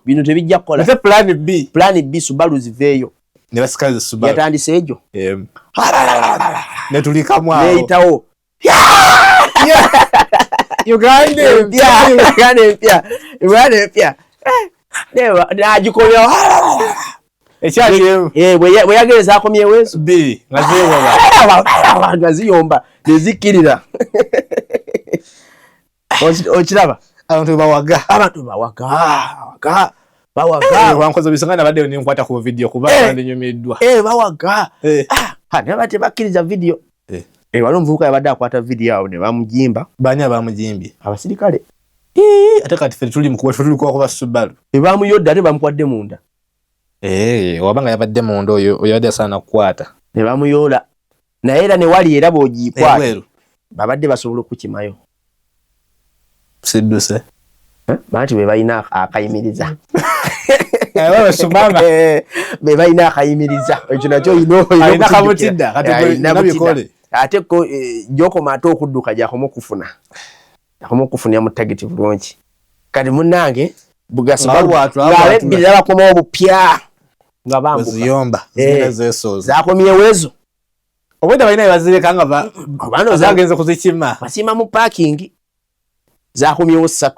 bino tebijja kukola. Ate plan B Subaru ziveeyo. Ne basikaze Subaru. Yatandise ejo. Ne tulikamu awo. Neitawo. Uganda empya. Nagikolera. Ekyali bwe yagereza akomyewezo. B ngazeewa. Ngaziyomba nezikirira. Okiraba? Abantu bawaga. Wankoze bisangana badde ne nkwata ku video kuba nyumiddwa. Bawaga. Ne batebakkiriza video. Wali omuvubuka yabadde akwata video awo ne bamujimba. Bani abamujimbye? Abasirikale. Ate kati ffe tuli kuba Subaru. Bamuyodde ate bamukwadde munda. Wabanga yabadde munda oyo yabadde asaana kukwata. Ne bamuyola. Naye era ne wali era bw'ogikwata. Babadde basobola okukimayo. Sidduse. Bantu be balina akayimiriza. Be balina akayimiriza. Ekyo nakyo alina kamutidda kati ate ko gyokoma ate okudduka gyakoma okufuna mu target bulungi. Kati munnange bugasibira bakoma obupya nga bambuka. Ziyomba zesoza. Zakomyewezo. Obwedda balina bazireka nga bano zagenze kuzikima. Basima mu parking. Zakomyewo 3.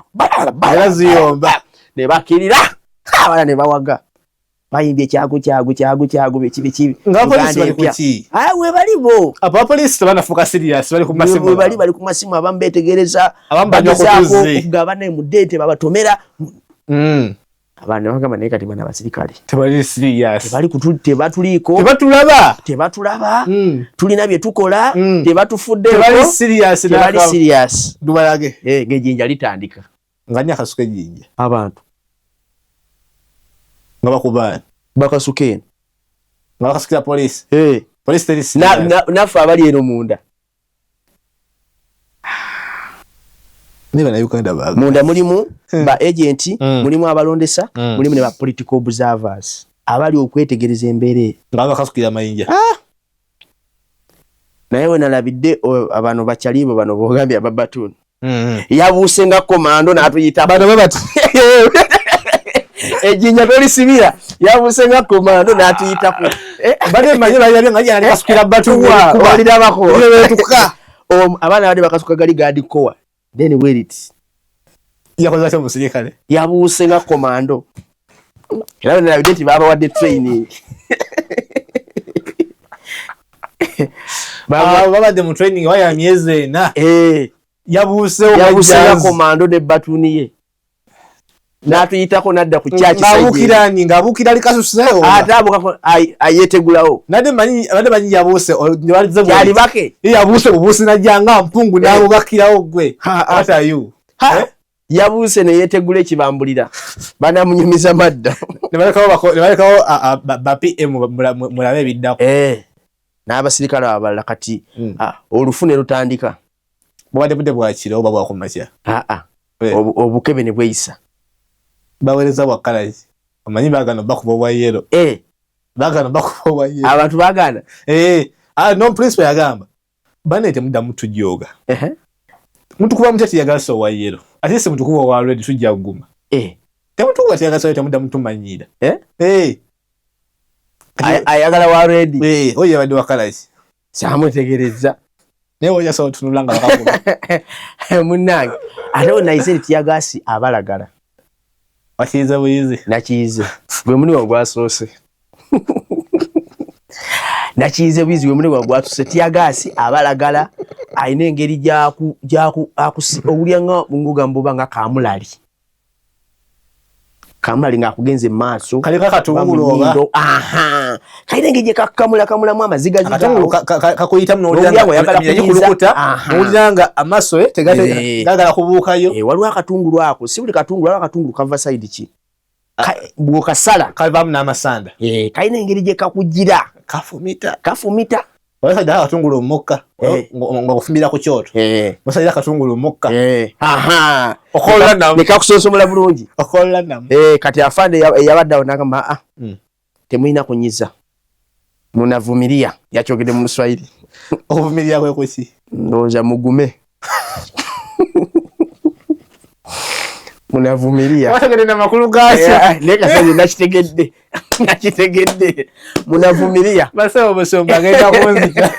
Era ziyomba. Ne bakirira. Abana ne bawaga. Bayimbye kyagu bekibi. Nga police bali kuki? We balibo. Aba police banafuka serious bali ku masimu. We bali ku masimu abambetegereza. Abambanya okutuze. Gabana mu date babatomera. Abana bagamba naye kati bana basirikale. Tebali serious. Bali kutute batuliko. Tebatulaba. Tulina bye tukola. Tebatufudde. Tebali serious. Dubalage. Ngejinja litandika. Nganya kasuke jinja. Abantu. Ngaba kubana. Bakasuke. Ngaba kasukira police. Police terisi. Nafa abali eno munda. Niba na Uganda baga. Munda mulimu ba agent, mulimu abalondesa, mulimu ne ba political observers. Abali okwetegereza embeere. Ngaba kasukira mayinja. Naye we nalabidde abantu bakyalibo bano bogambye ababatuni. Yabuuse nga komando n'atuyita bano babati. Ejinja tolisibira yabuuse nga komando n'atuyitako. Bade manye bali nga yali kasukira batuwa kubalira bako. Abana bade bakasuka gali gadi koa. Then wait it. Yakoze cyo musirikale. Yabuuse nga komando. Era nalabidde nti baba wadde training. Baba de mu training waya myeze na. Yabuuse nga komando ne batuni ye. Natuyitako nadda ku chachi sayidi. Ngabukira likasuseho. Atabuka ayetegulawo. Nade manyi yabuuse walize bwo. Yali bake. Yabuuse ubusi najanga mpungu nabo bakirawo gwe. What are you? Yabuuse ne yetegula ekibambulira. Bana munyumiza madda. Nebalekawo ba PM mulabe biddako. N'abasirikale abalala kati olufune lutandika. Bwade bude bwakira oba bwakumakya. Obukebe ne bweyisa. Bawereza wakalaji. Amanyi bagano bakuba bwa yero. Bagano bakuba bwa yero. Abantu bagana. No principle yagamba. Banete muda mutu joga. Muntu kuba mutati yagaso wa yero. Atese muntu kuba wa red tujja guma. Temutu kuba yagaso muda mutu manyira. Ayagala wa red. Oye badi wakalaji. Samutegereza. Newo ya sawo tunulanga bakakuba. Munange. Ate onayise tiyagasi abalagala. Wakiza buyizi. Nakize. Gwe muni wagwasoose. Nakize buyizi gwe muni wagwatuse tiyagasi abalagala ayina engeri jaku obulyanga ngugamba nga kamulali. Kamulali nga akugenze maaso. Kali kakatungulu oba. Kali ngije kamulamu amaziga ziga. Kakuyita mno kulukuta. Olanga amaso tegate gagala kubuukayo. Waliwo akatungulu ako. Si buli katungulu akatungulu kava side ki. Bwokasala kavamu n'amasanda. Kalina engeri gye kakugira. Kafumita. Wasajja akatungulu mukka nga kufumbira ku kyoto. Wasajja akatungulu mukka. Okola namu. Nekakusosomola bulungi. Okola namu. Kati afande yabadde awo n'agamba temulina kunyiza. Munavumilia yakyogedde mu Luswayiri. Ovumilia kwe kuki? Ndowooza mugume. Munavumilia. Wategedde na makulu gacho. Leka sanje nakitegedde. Nakitegedde. Munavumilia. Basaba basomba agenda kunzita.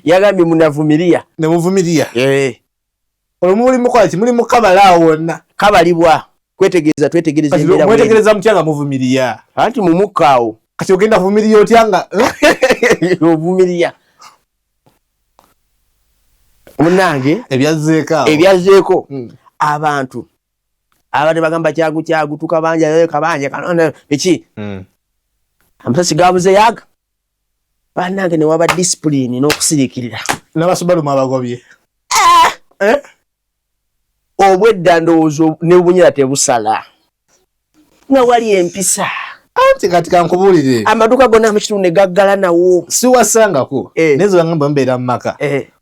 Yagambye munavumilia. Ne muvumilia. Olumuli mukola ki muli mukabala wonna. Kabalibwa. Kwetegereza twetegereza embeera. Mwetegereza mtyanga muvumilia. Anti mumukaawo. Kati ogenda kuvumilia otyanga. Ovumilia. Munange ebyazeeko abantu abade bagamba kyagu tukabanja kanona eki amasasi gabuze yaga banange ne waba discipline n'okusirikirira n'abasubalu mabagobye obwedda ndowoozo ne bunyira tebusala nga wali empisa anti kati kankubulire amaduka gonna amukitundu ne gaggala nawo siwasangako nezo bangamba mbeera mu maka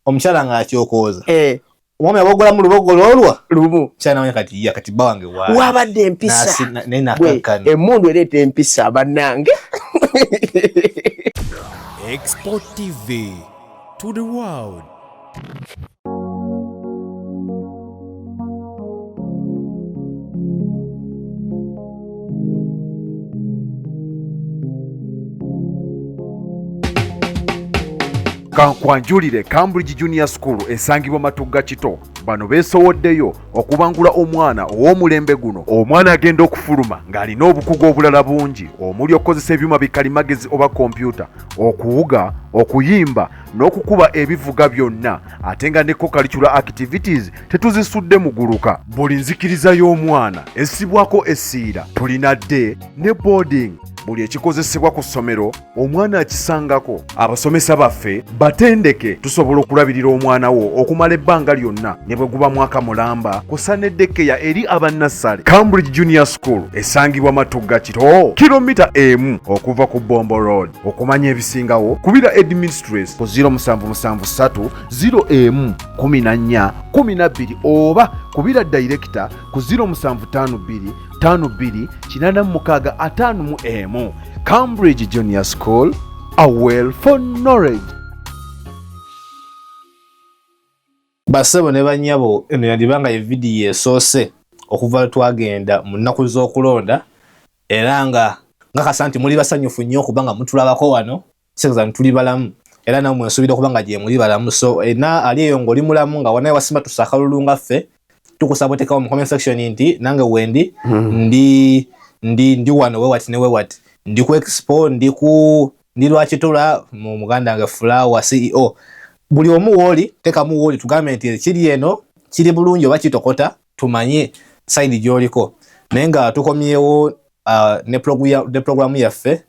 omukyala ng'akyokooza omwami abogola mu lubogolo olwa lumu kyana kati kati bawange wabadde empisa emmundu ereeta empisa bannange. Export TV to the world. Kankwanjulire Cambridge Junior School esangibwa Matugga Kito. Bano beesowoddeyo okubangula omwana ow'omulembe guno. Omwana agenda okufuluma ng'alina obukugu obulala bungi omuli okukozesa ebyuma bikalimagezi oba kompyuta, okuwuga, okuyimba n'okukuba ebivuga byonna, ate nga ne co-curricular activities tetuzisudde muguluka. Buli nzikiriza y'omwana essibwako essiira. Tulina day ne boarding. Buli ekikozesebwa ku ssomero omwana akisangako. Abasomesa baffe batendeke tusobola okulabirira omwana wo okumala ebbanga lyonna ne bwe guba mwaka mulamba kusa n'eddekeya eri abannassale. Cambridge Junior School esangibwa Matugga Kito, kilomita emu okuva ku Bombo Road. Okumanya ebisingawo kubira administrator ku 0773 011412 oba kubira director ku 0752 52 Cambridge Junior School, a well for knowledge. Basebo ne banyabo eno yandibanga evidiyo esoose okuva twagenda mu nnaku z'okulonda era nga kasanti muli basanyufu nnyo okubanga mutulabako wano sekza ntuli balamu era namwe nsuubira okubanga gye muli balamu so na ali eyo ng'oli mulamu nga wanaye wasima tusakalulu nga ffe tukusabotekawo mu comment section nti nange wendi ndi wano wewati ne wewati ndi ku expo ndi lwakitula mu muganda nga Flower CEO buli omu woli teka mu woli tugambe nti kiri eno kiri bulungi oba kitokota tumanye side gyoliko naye nga tukomyewo ne program yaffe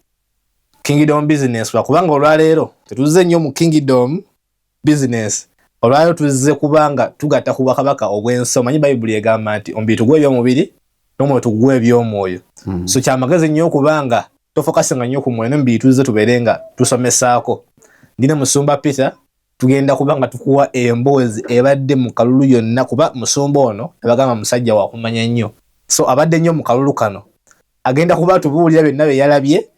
Kingdom Business kubanga olwaleero tetuze nnyo mu Kingdom Business olwaleero tuzze kubanga tugatta ku Bwakabaka obw'ensi omanyi Bayibuli egamba nti omubiri tugwe ebyomubiri n'omwoyo tugwe ebyomwoyo so kyamagezi nnyo kubanga tofokasinga nnyo ku mwoyo n'omubiri tuzze tubeerenga tusomesaako. Ndine Musumba Peter tugenda kubanga tukuwa emboozi ebadde mu kalulu yonna kuba musumba ono ebagamba musajja wa kumanya nnyo so abadde nnyo mu kalulu kano agenda kuba tubuulira byonna bye yalabye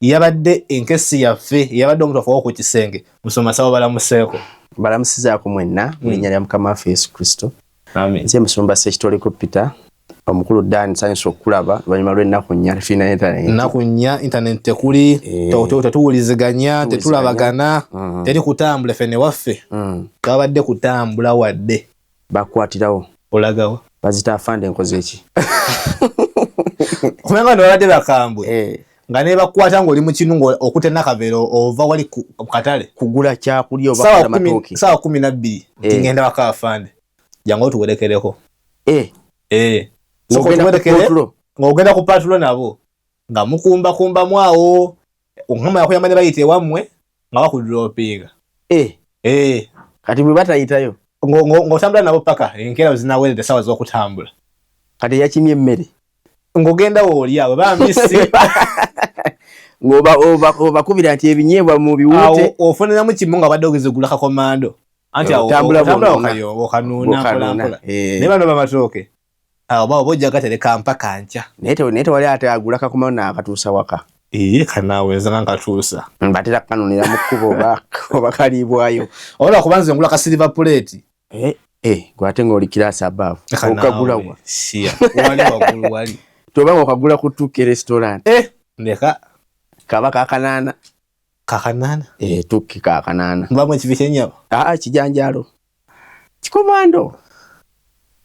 yabadde enkesi yaffe yabadde omuntu afawo ku kisenge musoma sawa balamuseeko balamusizaako mwenna mu linnya lya Mukama waffe Yesu Kristo. Amen. Nze Musumba Sekitoliko Peter omukulu Dan nsanyusa okulaba oluvannyuma lw'ennaku nnya tufina internet. Ennaku nnya internet tekuli tetuwuliziganya tetulabagana teri kutambula fene waffe twabadde kutambula wadde bakwatirawo olagawa bazita afande nkoze eki kubanga nabadde bakambwe nga ne bakwata ng'oli mu kinu okutena kaveero ova wali ku katale kugula kyakulya oba amatooke sawa 12 ngenda baka afande jangu tuwerekereko ng'ogenda ku patulo nabo nga mukumba mwawo onkama yakuyamba ne bayite wammwe nga bakudropinga kati bwe batayitayo ng'otambula nabo paka enkeera zinaweredde sawa z'okutambula kati yakimye emmere ng'ogenda wooli awo bambisi ng'obakubira nti ebinyeebwa mu biwute ofuniramu kimu nga badde ogezigula kakomando anti tambula okanuuna naye bano bamatooke awo bawo bojja gatereka mpaka nkya naye tewali ate agula kakomando n'akatuusa waka kanaawenza nga nkatuusa mbatera kanunira mu kkubo oba kaliibwayo oba kubanza ngula ka silver plate gwate ngoli class above okagulawa shia wali wagulu wali toba okagula ku tuke restaurant ndeka kabaka kanana tuke kanana mbamwe chivichenya kijanjalo kikomando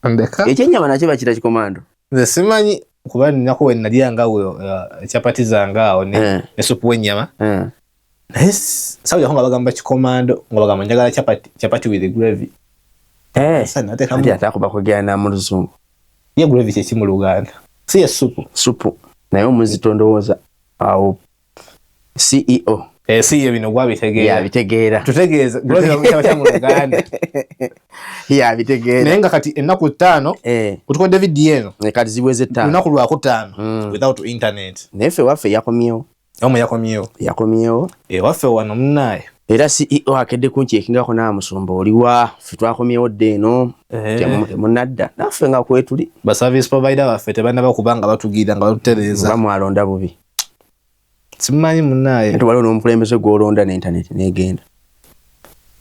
ndeka echenyama nacho bakira kikomando nze simanyi kuba nako we naliyanga we chapati zangao ne supu wenyama sawa honga bagamba kikomando ngo bagamba njagala chapati with gravy sana te kama atakuba kugana mu luzungu ye gravy kye mu Luganda si ya supu nayo muzitondooza awo CEO si bino gwabitegeera bitegeera tutegeeza gravy kya mu Luganda bitegeera nenga kati ennaku 5 kutuko David Yeno kati zibweze 5 ennaku lwa ku 5 without internet nefe waffe yakomyewo waffe wano munaye era CEO akedde kunkyekingako n'amusumba oliwa ffe twakomyewo dde eno temunadda naffe nga kwetuli ba service provider baffe tebannaba kubanga batugira nga batutereeza bamwalonda bubi simanyi munaye nti waliwo n'omukulembeze gw'olonda n'internet n'egenda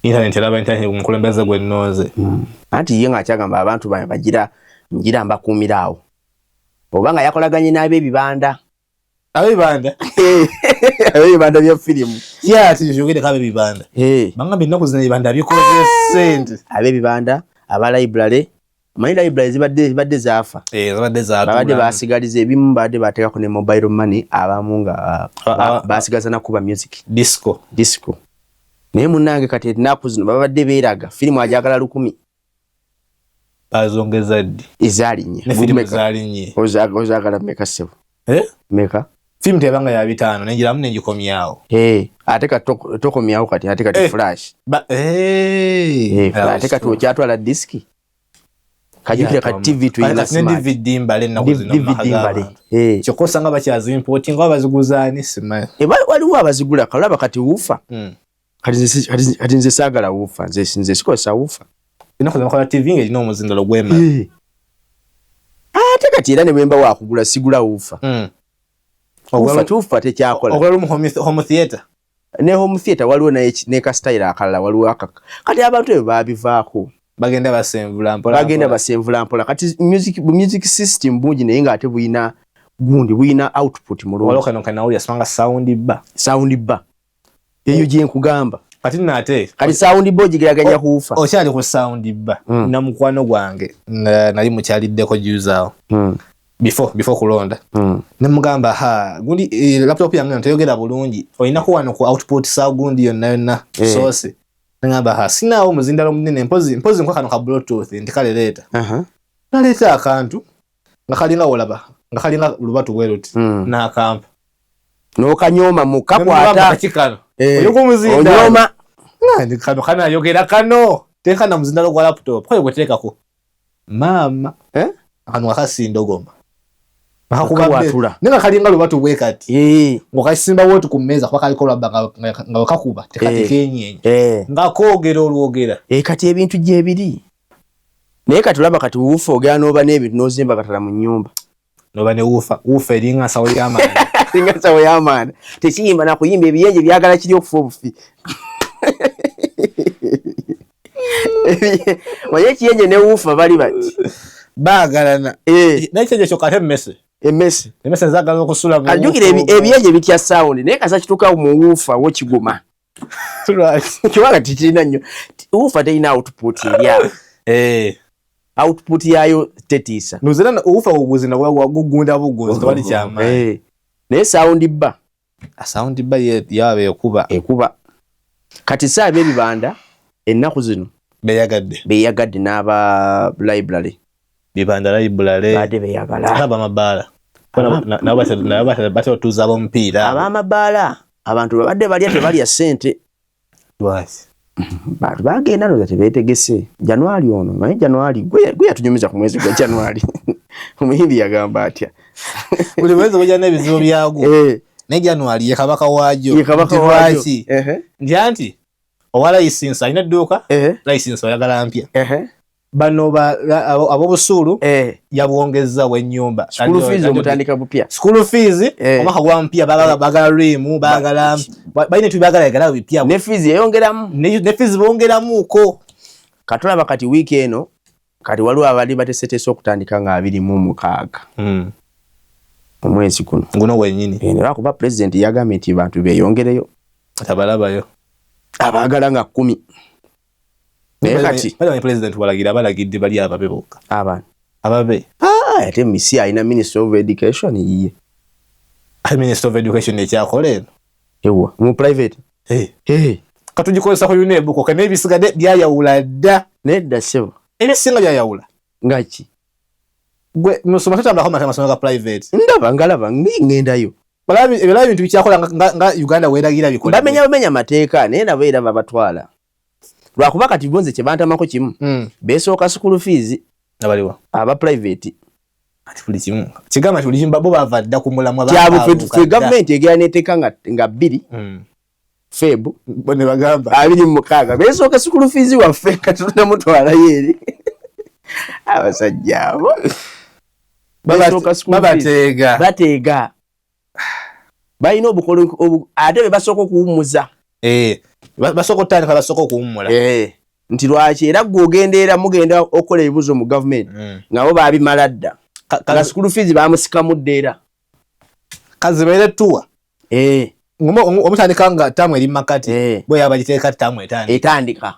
internet eraba internet omukulembeze gwe nnooze anti ye ng'akyagamba abantu bagira ngira mbakuumira awo oba nga yakolaganye n'ab'ebibanda ab'ebibanda bya firimu tiyogere ko ab'ebibanda bangambye ennaku zino ebibanda bikoze sente ab'ebibanda aba library manyi library zibadde zaafa babadde basigaliza ebimu badde bateekako ne mobile money abamu nga basigaza nakuba music disco naye munnange kati ennaku zino babadde beeraga firimu ajagala 10 bazongeza ddi ezalinnye ozagala meka sebo meka firimu tebanga ya 5 nenjiramu nenjikomyawo ate kati tokomyawo kati ate kati flash ate kati okyatwala diski kajukira ka TV tuyina smart DVD mbale ennaku zino mahagaba kyokosa nga bakyazi importing nga baziguzaani simanyi waliwo abazigula kalaba kati wufa kati nze saagala wufa nze sikosa wufa ennaku zino TV ng'erina omuzindalo gwema ate kati era ne bwemba wakugula sigula wufa wufa tekyakola ogula home theater ne home theater waliwo ne ka style akalala waliwo kati abantu ebyo babivaako bagenda basenvula mpola kati music system bungi naye ng'ate buyina output mulungi waliwo kano kanawulira simanga sound bar eyo gye nkugamba kati nate kati sound bar ogigeraganya kuufa okyali ku sound bar na mukwano gwange nali mukyaliddeko juuzaawo before kulonda nemugamba gundi laptop yange ntayogera bulungi olinaku wano ku output saw gundi yonna source ngamba sinaawo muzindalo munene mpozi nkwa kano ka bluetooth ndikale leeta naleeta akantu nga kalinga olaba nga kalinga lubatu bweruti n'akampa n'okanyoma mukakwata oyoko muzindalo ndi kano kanayogera kano tekana muzindalo gwa laptop kwayo gweteekako maama kano akasindogoma akakubwatula nenga kalinga lubatu bwe kati ngokasimba wotu ku mmeeza kwa kaliko laba nga wakakuba tekati kenyenye nga koogera olwogera kati ebintu gye biri naye kati olaba kati wuufa ogera n'oba n'ebintu n'ozimba katala mu nnyumba n'oba ne wuufa eringa nsawo y'amaani tekiyimba nakuyimba ebiyenje byagala kiri okufa obufi manye ekiyenje ne wuufa bali bati baagalana n'ekiyenje kyokka ate emmese zaagala okusula mu ajukira ebiyenje bitya sound naye kasa kituuka mu wuufa wokiguma kubanga tikirina nnyo wuufa terina output eryawo output yayo tetiisa nuzira wuufa oguzina wagugunda bugunzi tewali kyamaanyi naye sound bar yaba ekuba kati saaba ebibanda ennaku zino beyagadde n'aba library badde beyagala abamabaala batatuuza ab'omupiira ab'amabaala abantu babadde balya tebalya ssente bagenda noza tebeetegese Januari ono naye Januari gwe yatunyumiza ku mwezi gwa Januari omuyimbi yagamba atya buli mwezi gujja n'ebizibu byagwo naye Januari ye kabaka waagyo nti anti owa license alina edduuka license oyagala mpya bano ab'obusuulu yabwongeza w'ennyumba school fees omutandika bupya school fees omwaka gwa mpya bagala rimu bagala balina tubagala yagala bipya ne fees yeyongeramu ne fees bongeramuuko katulaba kati wiki eno kati waliwo abali batesetese okutandika nga 26 omwezi kuno nguno wenyini era kuba president yagambye nti bantu beyongereyo tabalabayo abagala nga 10 kati bali president balagidde bali ababe bokka ababe ate misi alina minister of education yiye minister of education ekyakola ewa mu private katugikozesa ku UNEB ko kana ebisigadde byayawula dda nedda sebo ebisinga byayawula ngaki gwe musoma tatambula kwa masomero ga private ndaba ngalaba ngendayo balabi bintu bikyakola nga Uganda weragira bikola bamenya mateeka naye nabo era babatwala lwakuba kati bonze kye bantamako kimu besooka school fees abaliwa aba private ati buli kimu kigamba buli kimba bo bava dda ku mulamwa fe government egera neteeka nga 2 Feb bone bagamba 26 besooka school fees waffe katuna mutwala yeri abasajja abo bateega bayina obukolo ate basooka okuwummuza basooka otandika basooka okuwummula nti lwaki era gw'ogendeera mugenda okukola ebibuzo mu gavumenti nga bo babimala dda nga school fees bamusikamu era kazi baire tuwa omutandika nga tamu eri makati bwe yabagiteeka tamu etandika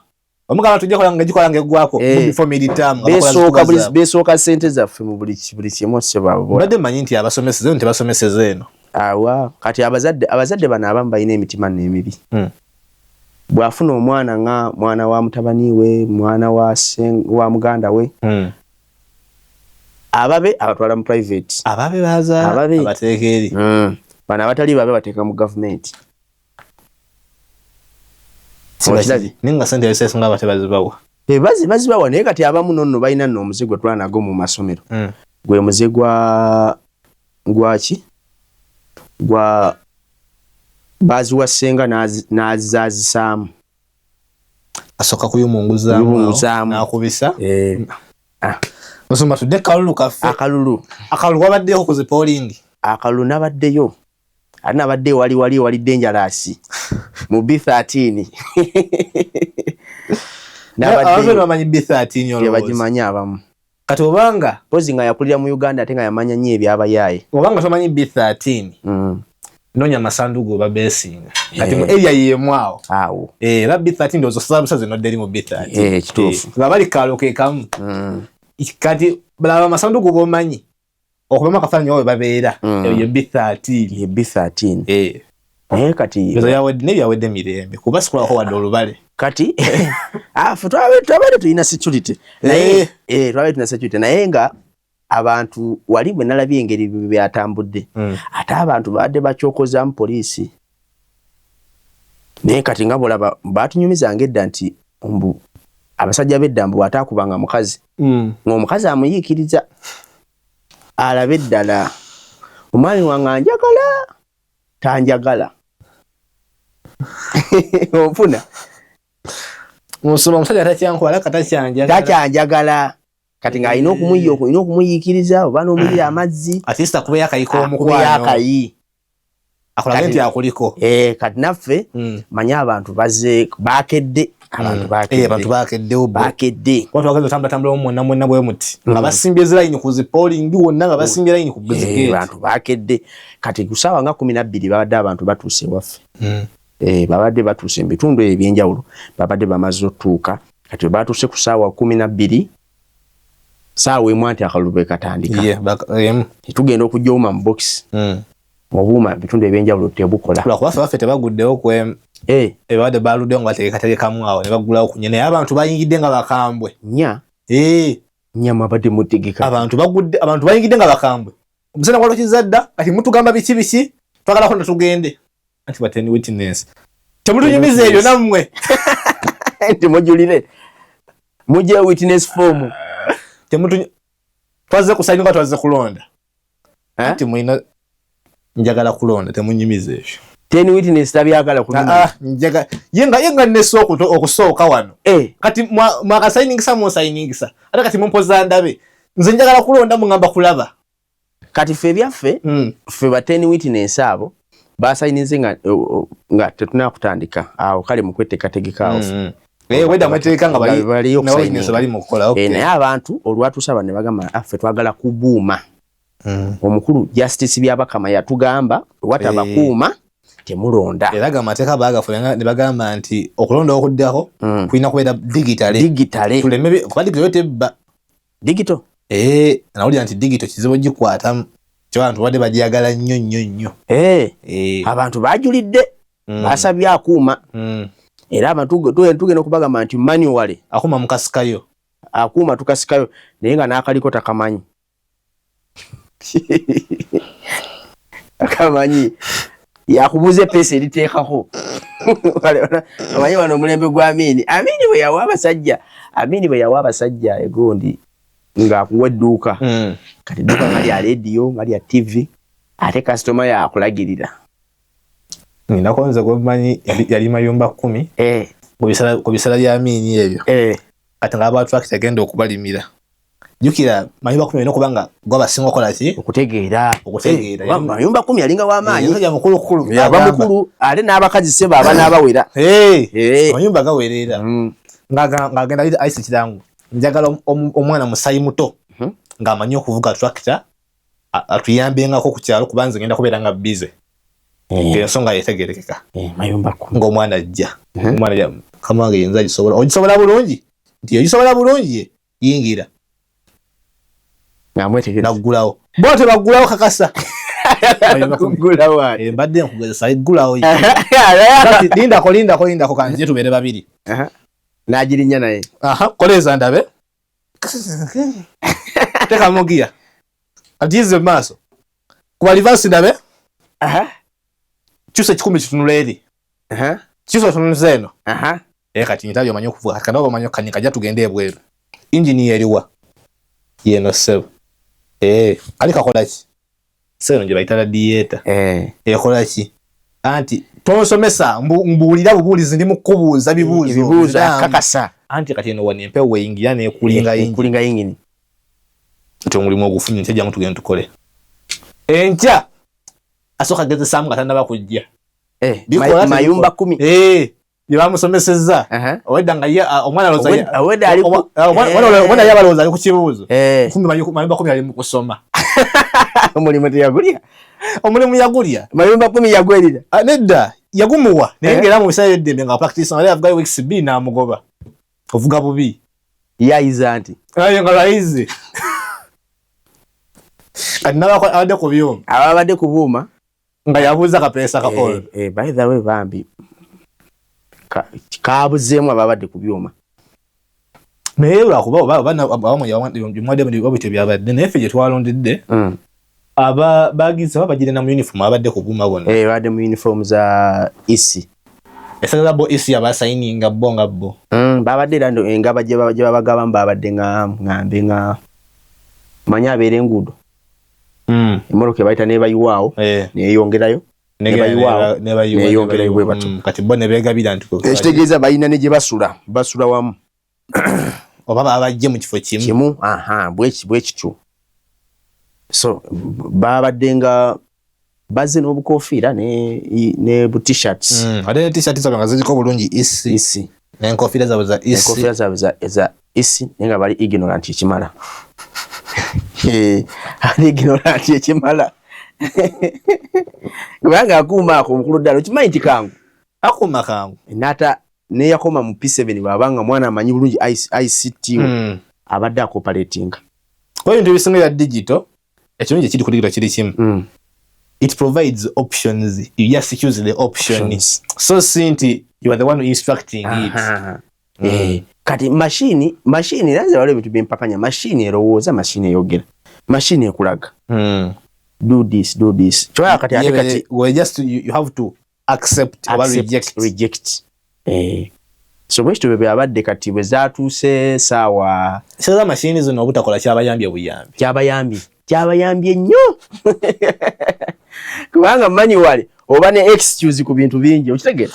omugamba tujja kola nga gikola nga eggwako before mid-term besooka ssente zaffe mu buli kimu sebabo badde manyi nti abasomeseze eno tebasomeseze eno awa kati abazadde bano abamu balina emitima n'emibi bw'afuna omwana nga mwana wa mutabani we mwana wa muganda we ababe abatwala mu private ababe baza abateeka eri bano abatali babe bateeka mu gavumenti ninga sente ebisese nga batebazibawa bazibawa naye kati abamu nonno balina nno omuzigo twala nago mu masomero gwe muze gwaki gwa baziwasenga n'azizaamu asooka kuyumunguzaamu n'akubisa musumba tudde kalulu kaffe akalulu wabaddeyo ku zipoolingi akalulu nabaddeyo ate nabaddeyo wali dangerous mu B13 nabaddeyo bamanyi B13 bagimanyi abamu kati obanga pozi nga yakulira mu Uganda ate nga yamanya nnyo ebyabayaaye obanga tomanyi B13 nonya masandugu babesinga kati mu area yemwao awo era B13 ndozo sabusaze no deri mu B13 kituufu nga bali kaloke kamu kati bala masandugu bomanyi okubama kafanya nyo babeera ye B13 kati bizo yawe ne yawede mirembe kuba sikula ko wadde olubale kati twabale tuyina security naye twabale tuyina security naye nga abantu wali bwe nalabye engeri byatambudde ate abantu badde bakyokoza mu poliisi naye kati nga bolaba batunyumizanga edda nti abasajja b'eddambu bw'ataakubanga mukazi ng'omukazi amuyiikiriza alabe eddala omwami wange anjagala tanjagala ofuna musoma omusajja takyankwala takyanjagala kati nga alina okumuyiikiriza oba n'omulira amazzi atista kuba yakayika omukwano akulaga nti akuliko kati naffe manye abantu baze bakedde abantu bakedde twagala otambula mwonna bwe muti nga basimbye line ku zipoolingi wonna nga basimbye line ku gazigeti abantu bakedde kati ku ssaawa nga 12 babadde abantu batuuse waffe babadde batuuse mu bitundu ebyenjawulo babadde bamaze otuuka kati batuuse ku ssaawa 12 saawa emu anti akalulu katandika tugenda okujooma mu box obuuma bitundu ebyenjawulo tebukola lwakuba ffe tebaguddewo kwemu ebadde baluddewo nga bateekateekamu awo ne baggulawo ku naye abantu bayingidde nga bakambwe nyama badde mutegeka abantu bayingidde nga bakambwe omusana gwalo kizadda kati mutugamba biki twagalako netugende anti bateni witness temutunyumiza ebyo nammwe nti mujulire mujje witness form twaze kusaininga twaze kulonda anti mwina njagala kulonda temunyumiza ebyo ten witness tabyagala kulonda yenga nesooka okusooka wano kati mwakasayiningisa munsayiningisa ate kati mumpoza ndabe nze njagala kulonda mungamba kulaba kati ffe byaffe ffe ba ten witness abo basayinize nga tetunakutandika awo kale mu kweteekateeka awo weda mateeka nga bali mukola naye abantu olwatuusaba ne bagamba affe twagala kubuuma. Omukulu Justice Byabakama yatugamba wataba kuuma temulonda. Era ga mateeka bagafuna ne bagamba nti okulonda okuddako kulina kubeera digitale. Tuleme kuba digitale tebba. Digital? Nawulira nti digital kizibu gikwata abantu badde bajagala nnyo. Abantu bajulidde basabye akuuma. Era abantu tugenda okubagamba nti manual akuuma mukasikayo. Akuuma tukasikayo naye nga n'akaliko takamanyi. Akamanyi yakubuze pesa eriteekako. Amanyi wano omulembe gwa Amini bwe yawa abasajja egondi ng'akuwa edduuka. Kati edduuka nga lya radio nga lya TV ate kasitoma yakulagirira. Nako nze gwemanyi yali mayumba 10 ku bisala bya Amini ebyo. Kati ng'aba tractor agenda okubalimira. Jukira mayumba 10 n'okubanga gwabasinga okola ki okutegeera. Mayumba 10 yalinga w'amaanyi. Ya mukulu yaba mukulu ate n'abakazi seba abana abawera. Mayumba gawerera. Ng'agenda ayise kirango. Njagala omwana musayi muto ng'amanyi okuvuga tractor atuyambengako ku kyalo kubanze ngenda kubeera nga busy. Ensonga yetegerekeka. Mayumba 10 ng'omwana ajja. Omwana ajja kamange yenza ogisobola bulungi. Nti ogisobola bulungi yingira. Ng'amwetegereza. Naggulawo. Bo tebaggulawo kakasa. Kuggulawo ate. Mbadde nkugezesa eggulawo. Lindako kanzije tubeere babiri. N'agirinya naye. Koleza ndabe. Teka mugia. Atize maaso. Kuba reverse ndabe. Kyuse 10 kitunula eri. Kyuse tunuza eno. Kati ntabyo manyo kuvuga. Kati nabo manyo kanika ja tugende ebweru. Engine yeriwa. Yeno sebo. Alika kola ki? Seno nje bayitala dieta. Kola ki? Anti tonsomesa mbuulira bubuulizi ndi mukubuuza bibuuzo kakasa. Anti kati eno wani empewo weingira ne kulinga yingini. Ate omulimu ogufunye nteja mtu genda tukole. Encha asoka geze samu katanda bakujja. Mayumba 10. Bye bamusomesezza. Owedda nga omwana loza owedda ali omwana yabaloza ali ku kibuuzo. Kumbe mayumba 10 ali mu kusoma. Omulimu teyagulya. Omulimu yagulya. Mayumba 10 yagwelira. Nedda yagumuwa naye ngera mu bisale eddembe nga practice nga avuga weeks B na mugoba. Ovuga bubi. Yayiza nti. Ayo nga laize. Anaba ko abadde ku byuma. Abadde ku buuma nga yabuuza kapesa ka all. By the way bambi. Kabuzeemu ababadde ku byuma. Naye lwakuba bana abamu yamwade mu bobite byabadde naye ffe gye twalondedde. Aba bagize babagire na mu uniform abadde ku buuma bona. Badde mu uniform za isi. Esagala bo isi abasayininga bonga bo. Babadde lando engaba gye babagaba mbabadde ngambe nga manya abere ngudo. Imoroke bayita ne bayiwao ne yongerayo. Ne yongerayo bwe batu. Kati bo ne begabira ntiko. Ekitegeeza bayina ne gye basula wamu. Obaba abajje mu kifo kimu. Bwe kityo. So babadde nga baze n'obukofiira ne bu t-shirts. Ate t-shirts zaba ziko bulungi isi. N'enkofiira zabo za isi. Enkofiira zabo za isi nga bali ignorant ekimala. Ali ignorant ekimala. Kubanga akuuma ako mukulu ddala okimanyi nti kangu. Akuuma kangu. Nata ne yakoma mu P7 babanga mwana amanyi bulungi ICT abadde operating. Kwa hiyo ndio ya digital. Ekirungi kiri ku digital kiri kimu. It provides options. You just choose the options. So sinti you are the one instructing it. Kati machine naze wale bitu bimpakanya machine erowooza machine eyogera. Machine ekulaga. Do this. Choya kati ate kati we just you have to accept or reject. So bwesto bebe abadde kati bwe zaatuuse saawa seza machine zino obutakola kyabayambye nnyo. Kubanga manual oba ne excuse ku bintu bingi okitegera.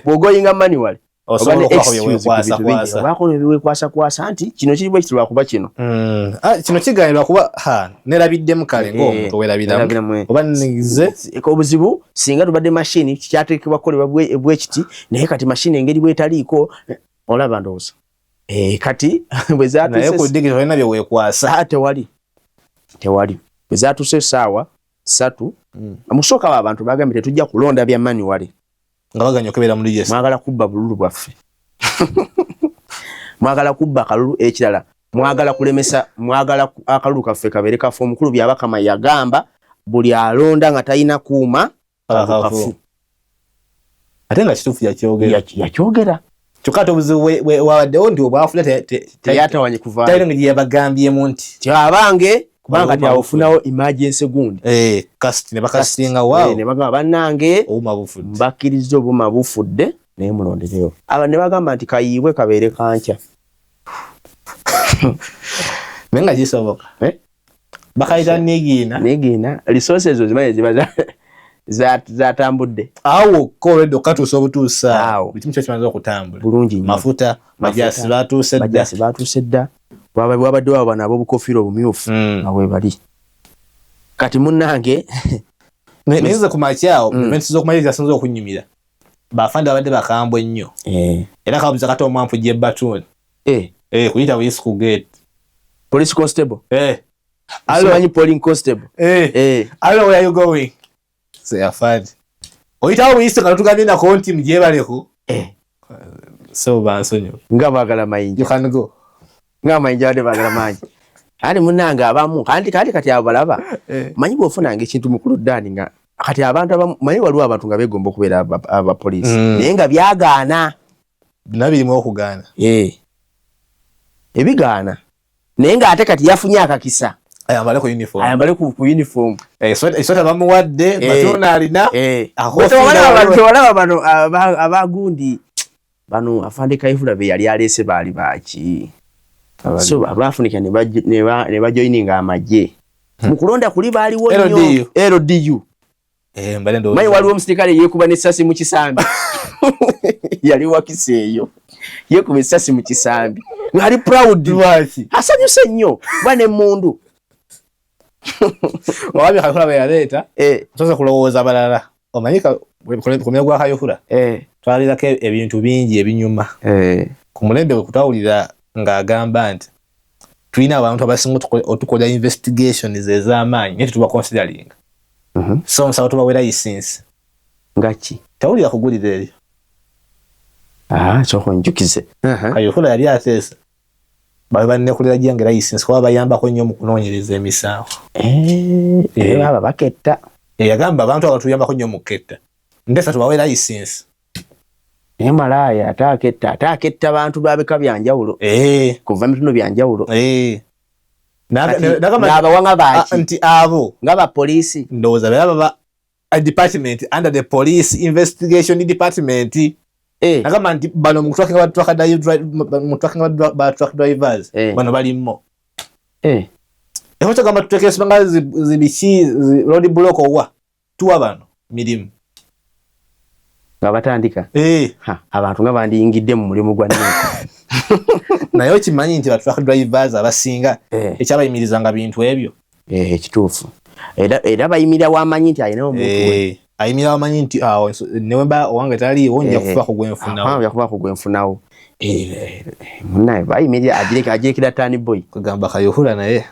Bwogoyinga manual osobola okwekwasa bakola ebiwekwasa nti kino kiri bwe kitulwa kuba kino. Kino kiganirwa kuba nerabiddemu kale ng'omuntu weerabiramu oba nize obuzibu singa tubadde mashini kyateekebwa kukolebwa bwe kiti naye kati mashini engeri bwetaliiko olaba ndowooza kati bwe zaatuuse naye ku digito olina bye weekwasa tewali bwe zaatuuse essaawa 3 musooka abantu bagambye tetujja kulonda bya manual nga baganya okebera mu register. Mwagala kubba bululu bwaffe mwagala kubba kalulu ekirala mwagala kulemesa mwagala akalulu kaffe kabere kafu omukulu byabakama yagamba buli alonda nga talina kuuma kafu ate nga kituufu yakyogera kyokka obuzibu wawaddewo nti obwafula teyatawanye kuvayo talina ngeri yabagambyemu nti kyabange kubanga tyawofunawo emergency gundi kasiti ne bakasitinga waawo ne bagamba bannange obuma bufudde mbakkiriza obuma bufudde naye mulondereyo aba ne bagamba nti kayiibwe kabeere kankya naye nga kisoboka bakayita negiina resources ezo zimaye ziba zatambudde awo koledde okatuusa obutuusa awo bikimu kyo kimaze okutambula bulungi mafuta majasi batuuse dda wabadde waba nabo obukofiira obumyufu awe bali kati munnange neze ku makyawo events z'okumaliriza zasinze okunyumira bafande babadde bakambwe ennyo era kabuza kati omwampu gy'ebbatuuni kuyita buyisi ku gate police constable allo polling constable allo where are you going say afande oyitawo buyisi nga tutugambye nako nti mugyebaleko so bansonyo nga baagala mayinja you can go nga mayinja wadde baagala mangi ate munnange abamu kati abo balaba manyi bw'ofunanga ekintu mukulu ddaani nga kati abantu abamu manyi waliwo abantu nga beegomba okubeera abapoliisi naye nga byagaana nabirimu okugaana ebigaana naye ng'ate kati yafunye akakisa ayambale ku uniform esota bamuwadde matuna alina walaba bano abagundi bano afande Kayihura be yali aleese baali baki so abafunika ne bajoininga amagye mu kulonda kuli baaliwo nnyo LDU mayi waliwo omusirikale yeekuba n'essasi mu kisambi yali wakiseeyo yeekuba essasi mu kisambi ng'ali proud asanyuse nnyo kuba n'emmundu wabyo Kayihura be yaleeta nsoose kulowooza balala omanyika ku mulembe gwa Kayihura twalirako ebintu bingi ebinyuma ku mulembe bwe kutawulira ng'agamba nti tulina abantu abasinga otukola investigations ez'amaanyi naye tetuba considering so nsaba tubawe license ngaki tawulira kugulira eryo kyoko njukize Kayihura yali ateesa babe bannekulira gyange license kuba bayambako nnyo mu kunoonyereza emisango baba baketta yagamba abantu abatuyambako nnyo mu ketta nteesa tubawe license naye malaaya ate aketta abantu babeka byanjawulo kuva mituno byanjawulo n'abawaŋŋa baki nti abo nga bapoliisi ndowooza baba department under the police investigation department nagamba nti bano mu truck drivers bano balimmo ekyo gamba tuteekera ensonga zibiki road block owa tuwa bano mirimu nga batandika abantu nga bandiyingidde mu mulimu gwa nneka naye okimanyi nti truck drivers abasinga ekyabayimirizanga bintu ebyo ekituufu era bayimirira wamanyi nti alina omuntu ayimirira wamanyi nti newemba owange taliiwo nja kufa ku gwenfunawo munnaye bayimirira agirekera tani boy kugamba Kayihura naye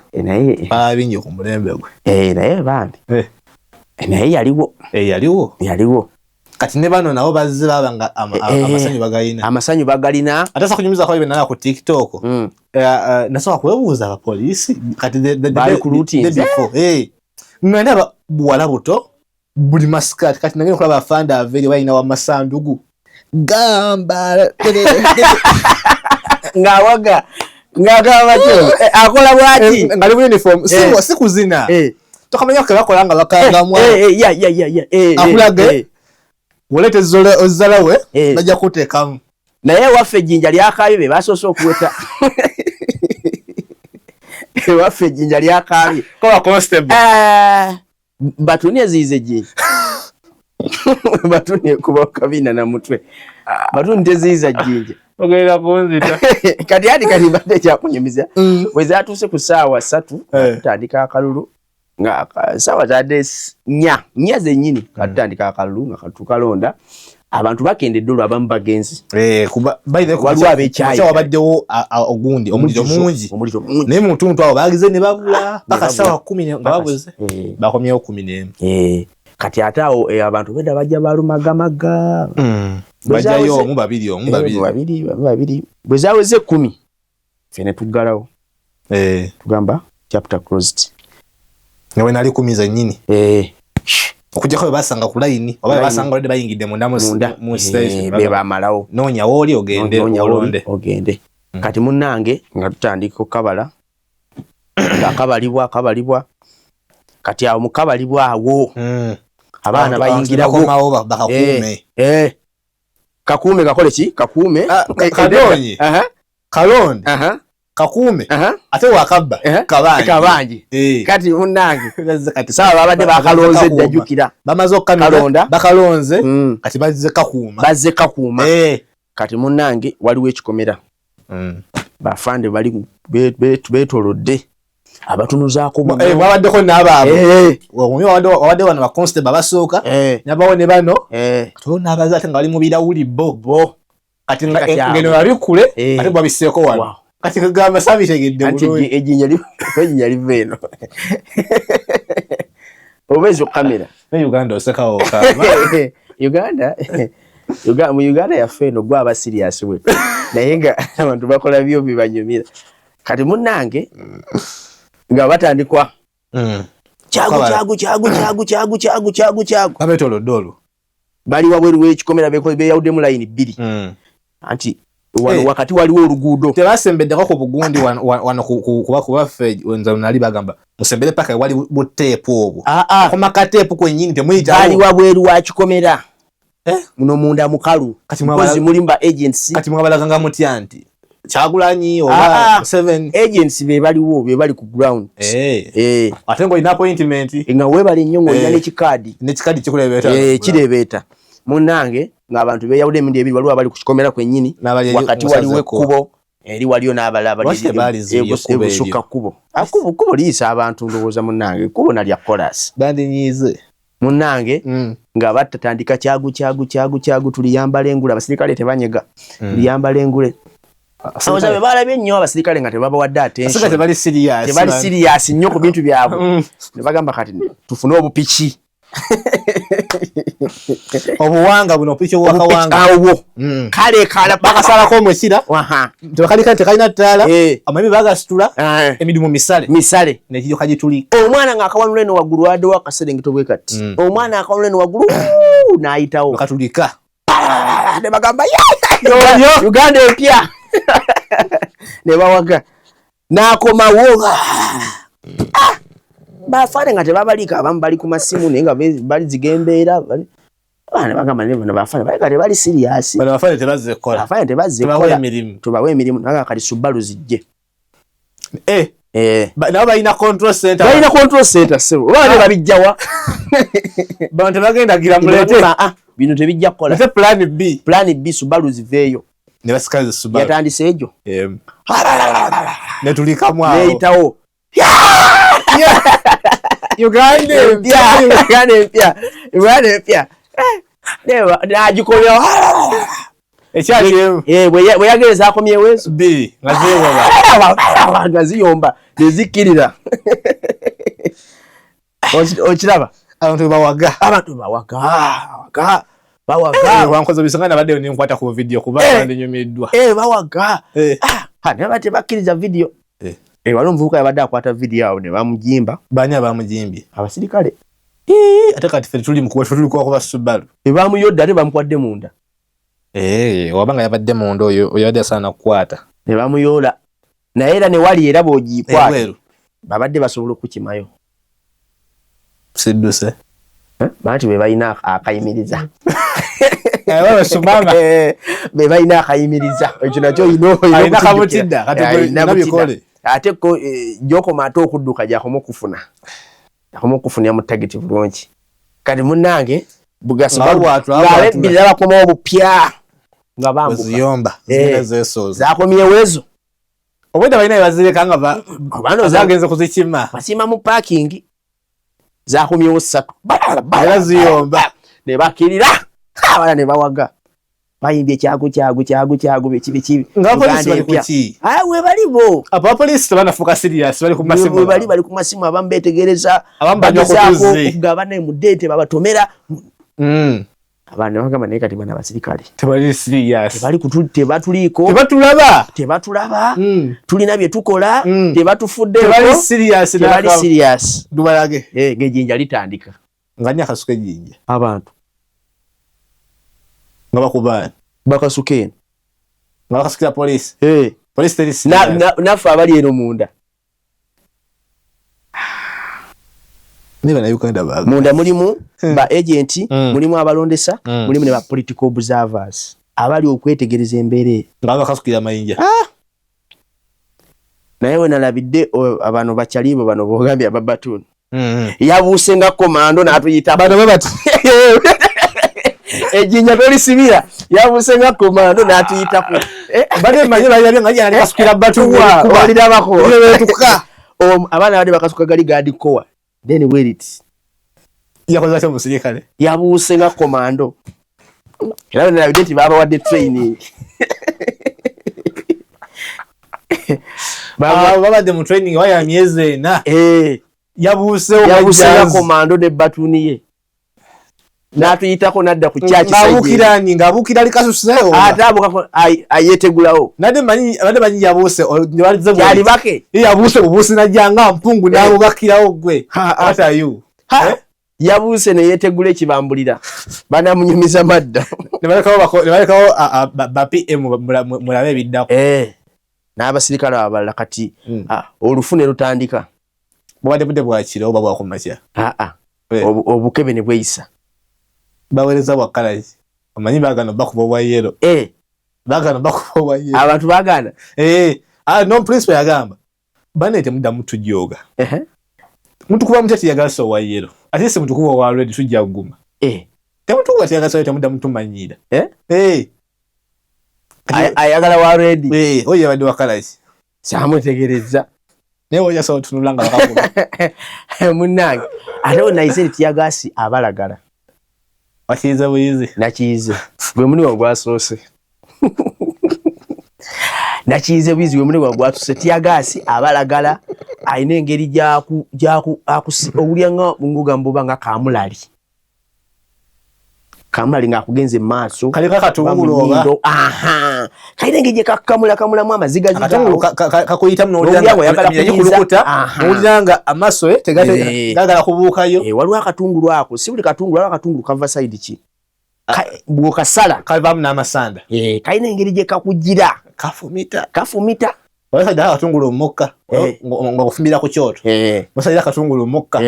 babingi ku mulembe gwe naye bambi naye yaliwo kati ne bano nabo bazze baba nga amasanyu bagalina ate sa kunyumiza kwa ibena ku TikTok nasoka kwebuuza abapoliisi kati bali ku routine ngenda buwala buto buli maskati kati nangene kulaba afanda averi balina wa masandugu gamba ngawaga ngagamba kyo akola bwaki ngali mu uniform si kuzina tokamanya ko bakola nga bakanga mwa akulage wolete ozalawe najja kuteekamu naye waffe ejjinja lyakaayo be basoose okuweta waffe ejjinja lyakaayo kola constable batunie ziize jjinja batuni kuba kabina na mutwe batuni teziza jinje ogenda kunzita kati bade kya kunyumiza weza atuse ku saawa 3 tutandika akalulu nga saawa zade nya zenyini katandika akalulu nga katukalonda abantu bakendedde olwo abamu bagenzi kuba baide ku waliwo abekyayi wabaddewo ogundi omuliro mungi naye mu tuntu awo bagize ne babula paka saawa 10 nga babuze bakomyewo 11 kati ate awo abantu beda bajja balumagamaga bajjayo omu babiri bwe zaweze 10 fene tuggalawo tugamba chapter closed nga we nali 10 zennyini okujjako basanga ku line oba basanga olede bayingidde mu station be bamalawo noonya wooli ogende kati munnange nga tutandika okukabala akabalibwa kati awo mukabalibwa awo abaana bayingirawo bakakuume kakuume kakole ki kakuume kadonyi kalonde kakuume ate wakabba kabanji kati munnange kati sawa babadde bakalonze dajukira bamaze okkamira bakalonze kati bazze kakuuma kati munnange waliwo ekikomera bafande bali betolodde abatunuzaako wabaddeko n'abaabo wabadde wano baconstable basooka nabawo ne bano kati n'abaza ate nga bali mu birawuli bo kati ngeno yabikule ate babiseeko wano kati kagamba sabitegedde bulungi ejinya liva eno obezo kamera ne Uganda osekawo mu Uganda yaffe eno gwa aba serious we naye nga abantu bakola byo bibanyumira kati munnange nga batandikwa kyagu babetolodolo bali wabweru w'ekikomera beyawuddemu line 2 anti wano wakati waliwo oluguudo tebasembeddeko ku bugundi wano kubaffe wenza nali bagamba musembere paka wali buteepu obwo komakateepu kwennyini temuyita bali wabweru wa kikomera muno munda mukalu kozi mulimba agency kati mwabalaganga mutya nti Kyagulanyi oba 7 agents be bali ku ground ate ngo ina appointment nga webali nnyo ngo ina n'ekikadi kirebeeta munnange ng'abantu beyawude emirundi ebiri waliwo abali ku kikomera kwennyini wakati waliwo ekkubo eri waliyo n'abalaba ebusukka kkubo kkubo liyisa abantu ndowooza munnange kkubo nalya kolas bandinyize munnange nga batatandika kyagu tuliyambala engule abasirikale tebanyega liyambala engule abazabe balabye nnyo abasirikale nga tebabawadde attention tebali serious nnyo ku bintu byabwe ne bagamba kati tufune obupiki obuwanga buno piki obwakawanga awo kale kala bakasalako omwesira tebakalika tekalina ttaala amabi bagasitula emidumu misale nekijjo kagituli omwana ng'akawanula eno waggulu waddewo akaserengito bwe kati omwana akawanula eno waggulu n'ayitawo katulika ne bagamba Uganda empya ne bawaga n'akomawo bafane nga tebabalika abamu bali ku masimu naye nga bali zigembeera ne bagamba ne bafane bali kati bali serious bafane tebazze kola tubawe emirimu naga kati Subaru zijje nabo balina control center sebo oba babijjawa bantu bagenda gira mulete bino tebijja kukola ate plan B Subaru ziveeyo ne basikaze Subaru yatandise ejo ne tulikamu awo neitawo Uganda empya nagikolera ekyalimu bwe yagereza akomyewezo nga ziyomba nezikirira okiraba abantu bawaga wankoze bisanga nabadde nenkwata ku video kuba ndinyumiddwa bawaga ne batebakkiriza video wali omuvubuka yabadde akwata video awo ne bamujimba bani abamujimbye abasirikale ate kati ffe tuli kuba Subaru bamuyodde ate bamukwadde munda wabanga yabadde munda oyo yabadde asaana kukwata ne bamuyoola naye era ne wali era bw'ogikwata babadde basobola okukimayo sidduse banti be balina akayimiriza be balina akayimiriza ekyo nakyo olina kamutidda kati ate ko gyokoma ate okudduka gyakoma okufuna ya mu target bulungi kati munnange Ngalebbira bakoma obupya nga bambuka ziyomba zina zesoza zakomye wezo obweda balina bazireka nga bano zagenze kuzikima basima mu parking zakomyewo 3 era ziyomba ne bakirira abana ne bawaga bayimbye kyagu bekibi nga polisi bali kuki we balibo aba polisi banafuka serious bali ku masimu bali ku masimu abambetegereza abambanyokutuze kugabana mu date babatomera abana bagamba naye kati bana basirikale tebali serious bali kutute batuliko tebatulaba tulina bye tukola tebatufudde tebali serious dubalage ngejinja litandika nganya kasuke jinja abantu ngaba kubana bakasuke ngaba kasukira polisi polisi terisi nafa abali eno munda niba na Uganda baga munda mulimu ba agent mulimu abalondesa mulimu ne ba political observers abali okwetegereza embere ngaba kasukira mayinja naye we nalabidde abantu bakyalibo bano bogambye ababatuni yabuuse nga komando n'atuyita bano babati ejinya tolisibira yabuuse nga komando n'atuyitako bade manye bali nga yana kasukira batuwa kubalira bako tuka abana bade bakasuka gali gadi koa then where it yakoza cyo musirikale yabuuse nga komando era nalabidde nti baba wadde training baba de mu training waya mieze na yabuuse nga komando ne batuniye n'atuyitako nadda ku chachi sayidi ngabukira likasuseyo atabuka ayetegulawo nade manyi yabuuse balize yali bake yabuuse ubusi najanga mpungu nawo bakirawo gwe atayu yabuuse ne yetegula ekibambulira banamunyumiza madda ne balekawo ba PM mulabe biddako n'abasirikale abalala kati olufune lutandika bwade bude bwakira oba bwakumakya obukebe ne bweyisa bawereza wakalaji amanyi bagano bakuba bwa yero bagano bakuba bwa yero abantu bagana no principle yagamba banete muda mutu joga muntu kuba mutati yagaso wa yero atise muntu kuba wa already tujja guma temutu kuba yagaso muda mutu manyira ayagala wa already oye badi wakalaji samutegereza newo ya sawo tunulanga bakakuba munange ate naise tiyagasi abalagala wakiza buyizi nakize bwe muni wagwasose nakize buyizi bwe muni wagwasose tiyagasi abalagala ayine engeri jaku okulyanga ngugamba nga kamulali nga akugenze maaso kali kakatungulu oba kayine engeri kamula mu amaziga katungulu kakuyita mno olanga amaso tegate gagala kubuukayo waliwo akatungulu ako si buli katungulu waliwo akatungulu kava side ki bw'okasala kavamu n'amasanda kayina engeri gye kakugira kafumita wasajja akatungulu mukka nga kufumbira ku kyoto wasajja akatungulu mukka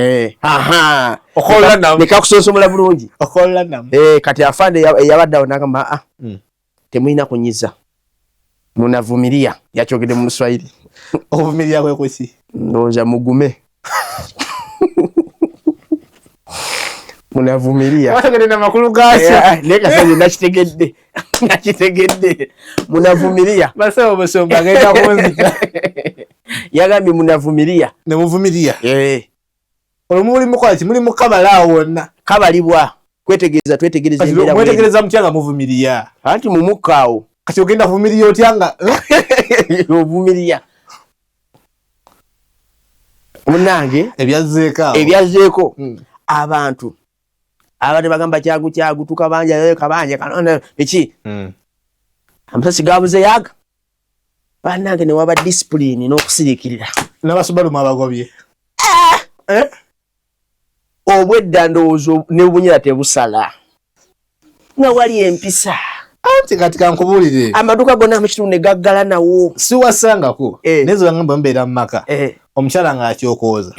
okola namu ne kakusonsomola bulungi okola namu kati afande eyabadde awo n'agamba temulina kunyiza munavumiria yakyogedde mu Luswayiri ovumiria kwe kuki ndowooza mugume munavumiria wategedde n'amakulu gaakyo naye kasanye nakitegedde munavumiria basaba busomba agenda kunzita yagambye munavumiria ne muvumiria olwo muli mukola ki muli mukabalaawo wonna kabalibwa twetegereza embeera mwetegereza mutya nga muvumiria anti mumukkaawo kati ogenda kuvumiria otya nga ovumiria munange ebyazzeeko abantu abadde bagamba kyagu tukabanja kabanja eki amasasi gabuze yaga bannange ne waba discipline n'okusirikirira n'abasubalumu abagobye obwedda ndowooza n'obunyera tebusala nga wali empisa anti kati kankubuulire amaduuka gonna mukitundu ne gaggala nawo siwasangako nezo bagamba mbeera mu maka omukyala ng'akyokooza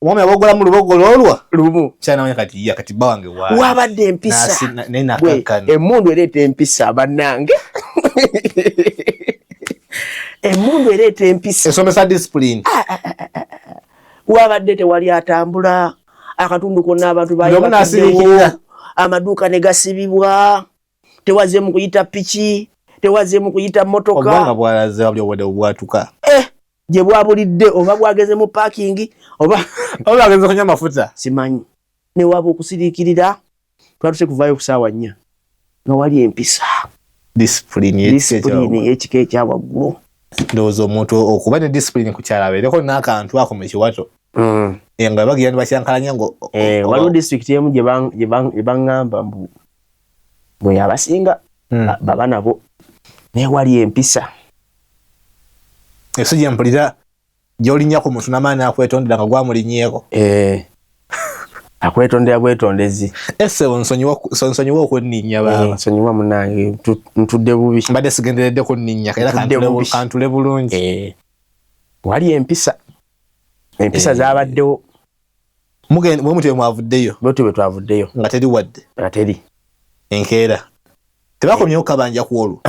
omwami abogolamu lubogolo olwa lumu kyanawe kati bawange wabadde empisa emmundu ereeta empisa bannange emmundu ereeta empisa esomesa discipline wabadde tewali atambula akatundu konna abantu amaduuka ne gasibibwa, tewazeemu kuyita piki, tewazeemu kuyita motoka. Obanga bwalaze wabyo obwatuka. Gye bwabulidde oba bwageze mu parking oba bwageze kunywa mafuta. Simanyi. Ne waba okusiriikirira twatuse kuvaayo ku ssaawa 4 nga wali empisa. Discipline y'ekika ekya waggulu. Ndowooza omuntu okuba ne discipline ku kyala abeereko n'akantu ako mu kiwato. Nga bagenda bakyankalanya ngo waliwo district emu gye baŋŋamba mbu bwe abasinga baba nabo naye wali empisa. Eso gye mpulira gy'olinnya ku muntu n'amaani akwetondera nga gwamulinnyeeko. Akwetondera bwetondezi. Ese nsonyiwa okunninnya baba. Nsonyiwa munnange ntudde bubi. Mbadde sigenderedde kunninnya era kantule bulungi. Wali empisa. Empisa zaabaddewo. Mwe mutwe mwavuddeyo. Bwe twavuddeyo. Nga teri wadde. Nga teri. Enkeera. Tebakomyewo kabanja ku olwo.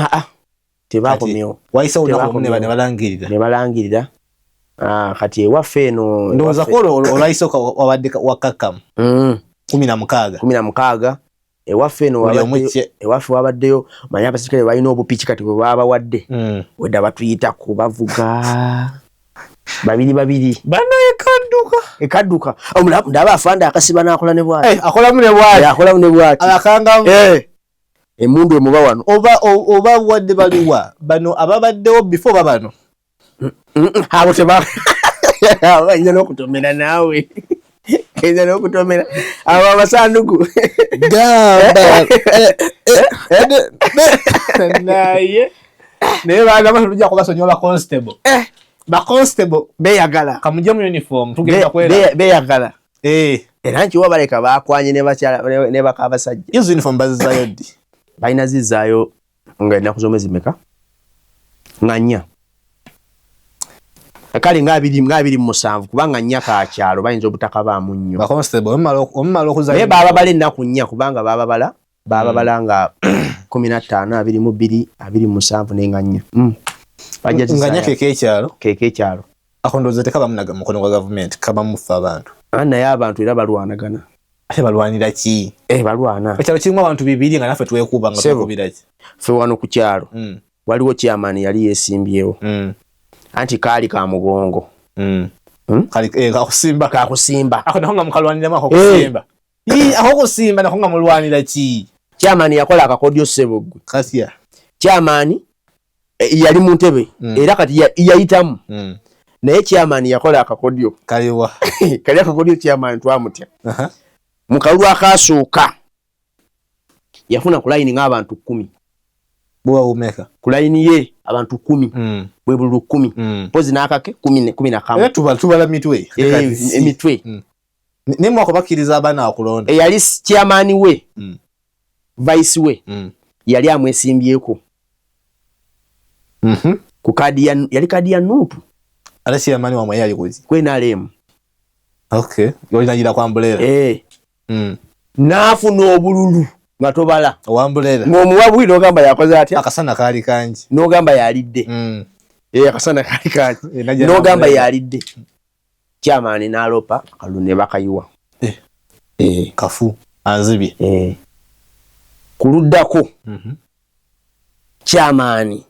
Tebakomyewo. Wayisewo nako ne balangirira. Ne balangirira. Kati ewaffe eno. Ndowooza ko olwayisewo wabadde wakakkamu. 16. Ewaffe eno wabaddeyo manyi abasirikale balina obupiki kati bwe baba wadde. Wedda batuyita kubavuga. Babiri. Bana ekadduka. Ndaba afanda akasiba n'akola ne bwati. Akolamu ne bwati. Alakangamu. Emundu emuba wano. Oba wadde baliwa. Bano ababaddewo before babano. Abo bayinza n'okutomera naawe. Bayinza n'okutomera. Abo amasanduku. Gamba. Naye bagamba tujja kubasonyiwa ba constable. Ba constable beyagala. Kamujja mu uniform tugenda kwera. Beyagala. Era nkiwa baleka bakwanye ne bakabasajja. Izo uniform bazizaayo ddi? Balina zizaayo nga ennaku z'omwezi meka? Nga 4. Kale nga 27 kubanga 4 ka kyalo bayinza obutakabaamu nnyo. Ba constable omumala okuzaayo. Naye baba bala ennaku 4 kubanga baba bala nga 15, 22, 27 nenga 4. Nganya kekekyalo. Ako ndowooza tekabamunaga mukono gwa gavumenti kabamufa abantu. Naye abantu era balwanagana. Ate balwanira ki? Balwana. Ekyalo kirimu abantu 2 nga naffe twekuba nga tukubira ki? Ffe wano ku kyalo. Waliwo chairman yali yeesimbyewo. Anti kaali ka mugongo. Kakusimba. Ako nako nga mukalwaniramu ako kusimba. Ako kusimba nako nga mulwanira ki? Chairman yakola akakodyo ssebo ggwe. Kasya. Chairman yali mu ntebe era kati yayitamu. Naye chairman yakola akakodyo. Kaliwa. Kali akakodyo chairman twamutya. Mu kalulu akasooka yafuna ku line ng'abantu 10. Bwa umeka. Ku line ye abantu 10. Bwe bululu 10. Pozi n'akake 10 Era tubala mitwe. Emitwe. Ne mwako bakiriza abana akulonda. Yali chairman we. Vice we. Yali amwesimbyeko. Ku kadi yali kadi ya Nuupu. Ala chairman wa mwali alikuzi. Kwena lemu. Okay. Yoli najira kwa ambulera. Nafuna obululu nga tobala. Owambulera. Ng'omuwabwire ogamba yakoze atya? Akasana kaali kangi. N'ogamba yalidde. Akasana kaali kangi. N'ogamba yalidde. Chairman n'alopa akalulu ne bakayiwa. Kafu anzibye. Kuluddako. Chairman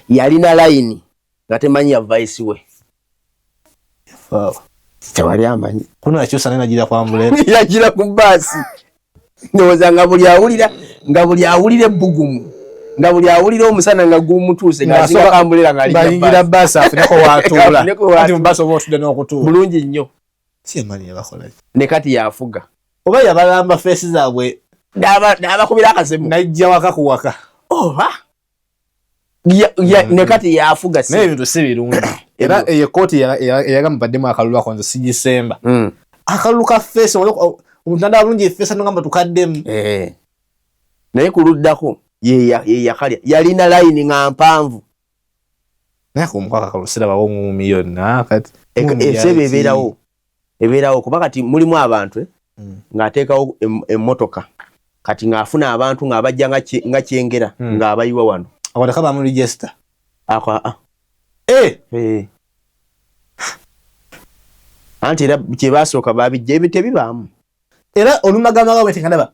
yalina line nga temanyi ya vice we. Tewali amanyi. Kuno akyusa najira kwa ambulera. Yagira ku basi. Ndowooza nga buli awulira ebbugumu. Nga buli awulira omusana nga gumutuuse nga asinga ambulera nga alingira basi afuneko watuula. Ati mu basi oba otudde n'okutuula. Bulungi nnyo. Si emani yabakola. Ne kati yafuga. Oba yabalamba feesi zaabwe. N'abakubira akasemu. Najja waka ku waka. Oba. Ne kati yafuga si. Naye ebintu si birungi. Era eyo kooti eyagamba baddemu akalulu ako nze sigisemba. Akalulu ka feesi omutanda bulungi efeesi ngamba tukaddemu. Naye kuluddako ye yakalya yalina line nga mpanvu. Naye kumukaka kalusira bawo mu miliyoni kati. Esebe ebeerawo kuba kati mulimu abantu ng'ateekawo emmotoka kati ng'afuna abantu ng'abajja nga kyengera ng'abayiwa wano. Abataka bamu register. Anti era kye basooka babijja ebyo tebibaamu. era olumagama gawe tingandaba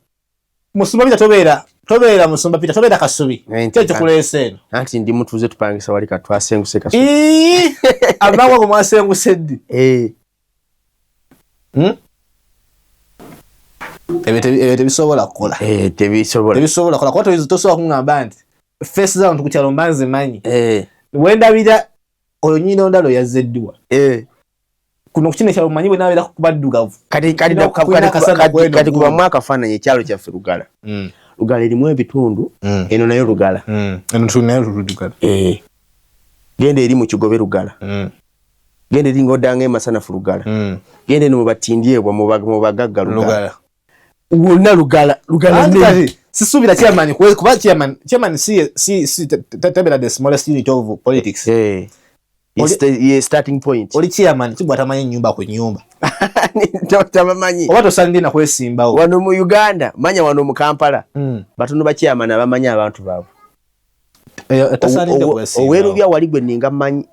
musumba bita tobeera musumba pita tobeera kasubi kyecho kulese eno anti ndi mutuze tupangisa wali katwasenguse kasubi abawo ko mwasenguse ddi ebete bisobola kukola tebisobola kola kwa tosobola kungamba nti face down tukukyalo mbanze manyi wendabira oyo nyina ondalo yazeddiwa kuno kukine kyalo manyi bwe nabera kubaddugavu kati kuba mwaka faananye ekyalo kyaffe Lugala Lugala erimu ebitundu eno nayo Lugala eno tunayo Lugala genda eri mu Kigobe Lugala genda eri ngodanga emasanafu Lugala genda eno mu batindyebwa mu bagagga Lugala wonna Lugala sisubira chairman kuba chairman si tabela the smallest unit of politics starting point oli chairman kibwa tamanyi nyumba ku nyumba tabamanyi obato sandi na kwesimba wano mu Uganda manya wano mu Kampala batono ba chairman abamanyi abantu baabo owerubya wali gwe ninga manyi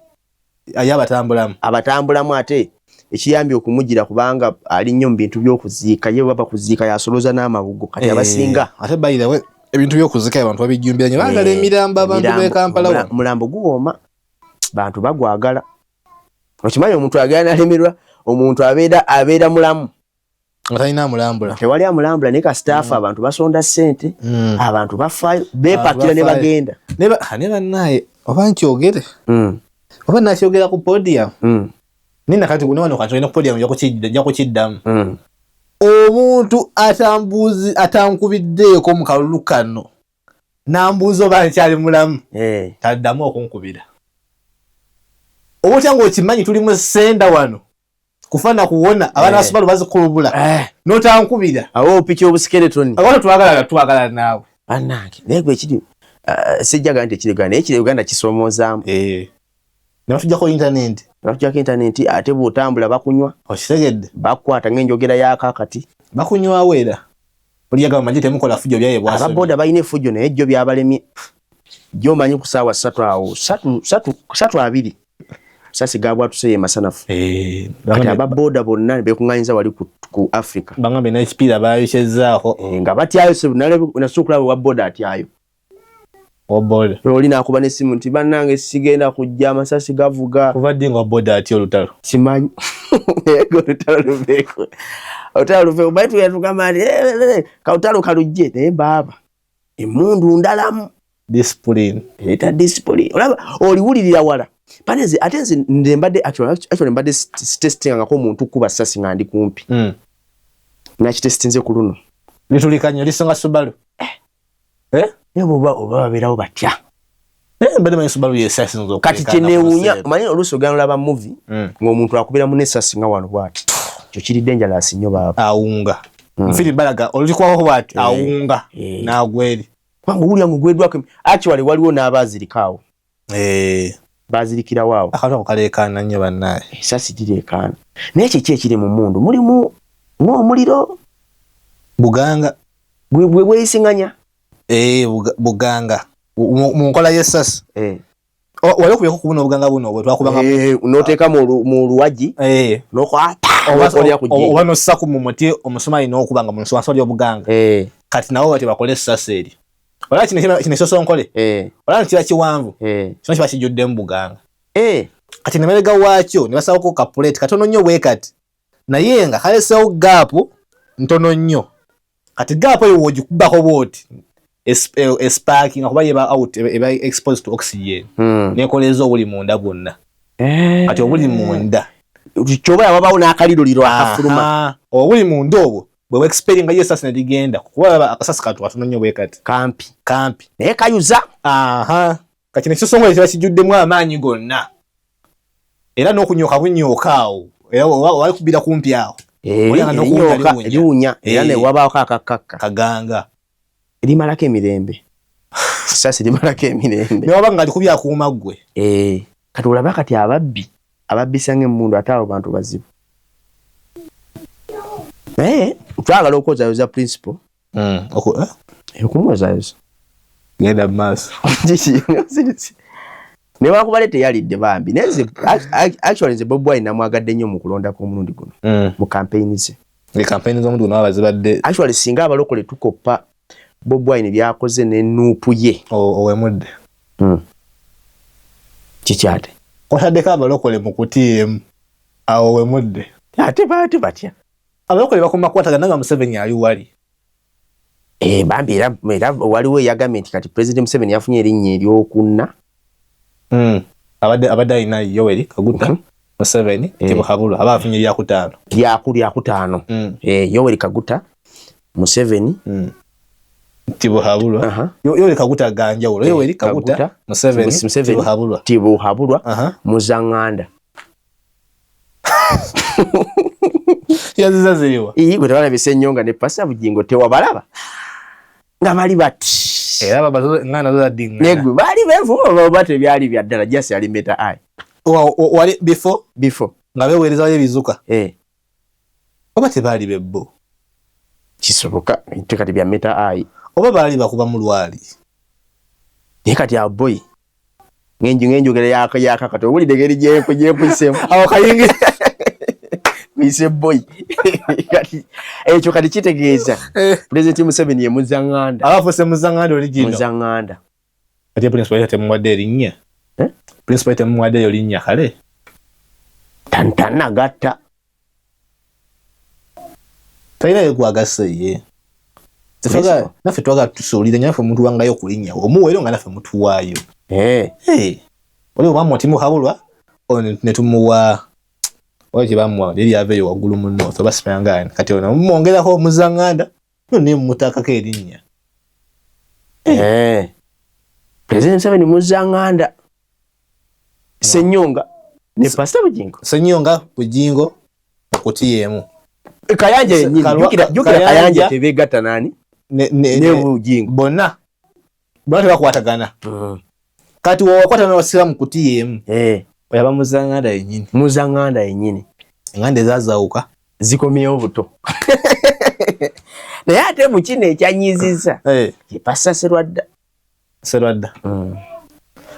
abatambulamu ate ekiyambye okumugira kubanga ali nnyo mu bintu by'okuziika ye baba kuziika yasoloza n'amabugo kati abasinga ate bayirewe ebintu by'okuziika abantu babijumbiranye bagala emiramba abantu be Kampala mulambo guwoma bantu bagwagala okimanyi omuntu agenda nalemerwa omuntu abeera mulamu atalina amulambula tewali amulambula naye kasitaafu abantu basonda ssente abantu bafaayo beepakira ne bagenda ne bannaye oba nkyogere oba nakyogera ku podium nina kati wano kati podium ja kukiddamu omuntu atankubiddeeko mu kalulu kano nambuuza oba nkyali mulamu taddamu okunkubira obutya ng'okimanyi tuli mu senda wano kufana kuwona abaana basubalu bazikulubula notankubira awo opiki obuskeletoni abantu twagala naawe annange naye gwe ekiri sijjaga nti ekiri kisomozaamu nabatujjako internet ate bw'otambula bakunywa okitegedde bakwata ng'enjogera y'akakati bakunywawo era oliyaga bamanyi temukola fujo byaye bwasomye ababoda balina efujjo naye jjo byabalemye gy'omanyi ku ssaawa 3 awo 3:2 sasi gabwatuseye masanafu kati ababoda bonna bekuŋŋanyiza wali ku Africa bangambe n'ekipiira baayokyezaako nga batyayo nasukulaba wa boda atyayo oboda oli nakuba n'essimu nti bannange sigenda kujja amasasi gavuga kuva ddi nga boda atya olutalo simanyi olutalo luveeko bali tuyatugamba nti kalutalo kalujje naye baaba emmundu ndalamu discipline eta discipline olaba oliwulirira wala paneze ate nze mbadde actually mbadde testing ngako omuntu kuba sasi nga ndi kumpi nakitestinze ku luno litulikanye lisonga Subaru oba babeerawo batya mbadde manyi Subaru yesasi nzo kati kyenewuunya manyi oluusi ogenda olaba movie ng'omuntu akubira mu nesasi nga wano bwati kyo kiri dangerous nnyo baaba awunga mfiri balaga olulikwaho bwati awunga n'agweri kubanga owulira ng'ogweddwako actually waliwo n'abaazirikaawo bazirikira waawo akatako kaleekaana nnyo bannaye esasi gireekaana naye kiki ekiri mu mundu mulimu ng'omuliro buganga gwe bweyisiŋŋanya buganga mu nkola y'essasi wali okubyeko kubuna obuganga buno bwe twakubanga n'oteeka mu luwagi oba n'ossaku mu muti omusumaali n'okubanga mu nsonga ly'obuganga kati nabo bati bakola essasi eri olaba kino esosonkole olaba kiba kiwanvu kino kiba kijjudde mu buganga kati nemabega waakyo ne basabako kapuleti katono nnyo bwe kati naye nga kalesewo gaapu ntono nnyo kati gaapu eyo wogikubako bwoti esparking akuba yeba out eba exposed to oxygen nekoleza obuli munda bwonna kati obuli munda kyoba wabawo n'akaliruliro akafuluma obuli munda obwo bwe experience yesasi ne digenda kuba akasasi katu katono nnyo bwe kati kampi naye kayuza kati nekisosongole kiba kijjuddemu amaanyi gonna era n'okunyoka bunyokaawo era wali kubira kumpi awo eriwunya era newabaako akakakka kaganga erimalako emirembe sasi limalako emirembe newaba nga likubya akuuma ggwe kati olaba kati ababbisa ng'emmundu ate abo bantu bazibu naye twagala okwozayoza principle okumwozayoza genda mu maaso newankubale teyalidde bambi actually nze Bobi Wine namwagadde nnyo mu kulonda kw'omulundi guno mu campaign ze Le campaign z'omuntu n'abazibadde actually singa abalokole tukoppa Bob Wine byakoze ne nuupu ye owemudde kikyate otaddeko abalokole mu kutiemu awo wemudde ate batya abalokole bakumakwatagana nga Museveni ali wali bambi era waliwo yagambye nti kati President Museveni yafunye erinnya ery'okunna abadde alina Yoweri Kaguta Museveni Tibuhaburwa aba afunye eryakutaano lyakutaano Yoweri Kaguta Museveni Tibuhaburwa Yoweri Kaguta ganjawulo Yoweri Kaguta Museveni Tibuhaburwa Muzanganda yaziza ziriwa gwe tabana bisenyonga ne pasa bugingo tewabalaba nga bali bati era baba ngana zo dinga negwe bali bevu bate byali bya ddala just ali meta ai wali before ngabe wereza ye bizuka oba tebali bebbo kisoboka ntekati bya meta ai oba bali bakuba mu lwali kati ya boy ngenju gere yaka kati obuli degeri je kujepusem awo kayingi ise boy kati ekyo kati kitegeeza President Museveni ye Muzanganda abafose Muzanganda origino Muzanganda ati principal yate mwadde erinnya principal yate mwadde yolinnya kale tantana gatta tayina yekwagase ye tefaga nafe twaga tusolira nyafe omuntu wangayo kulinnya omuwero nga nafe mutuwaayo oli obamu atimu habulwa ne tumuwa oje bamwa liri aveyo wagulu munno so basipangana kati ona mongeraho Muzanganda none mutaka ke erinnya President Museveni Muzanganda Senyonga ne Pastor Bugingo okutiyemu Kayanja yenyini jukira Kayanja tebegata nani ne Bugingo bonna bakwatagana kati wakwata na Wasilamu kutiyemu oyaba Muzanganda yenyini engande zazauka zikomyewo buto naye ate mu kino ekyanyiziza Pastor Serwadda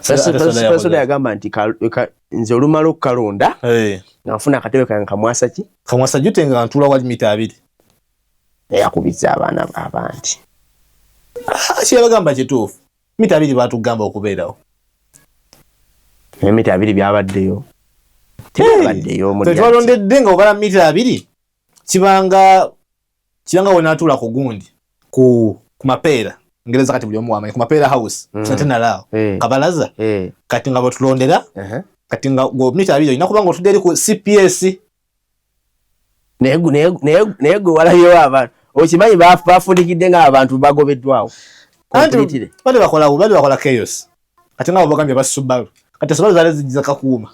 Pastor yagamba nti nze olumala okukalonda nafuna akatebe kange kamwasa jute nga ntula wali mita 2 yakubiza abaana abanti kyebagamba kituufu mita 2 batugamba okubeerawo mita 2 byabaddeyo twalondedde nga obala mita 2 kibanga wonatula ku gundi ku mapeera ngereza kati buli omu wamanyi ku mapeera house satenalao kabalaza kati nga bwetulondera kati nga mita 2 olina kuba nga otudde eri ku CPS naye gwe walabyewo abantu okimanyi bafundikidde nga abantu bagobeddwawo bali bakola chaos kati nga bagambye basubalu kati Subaru zale zijiza kakuuma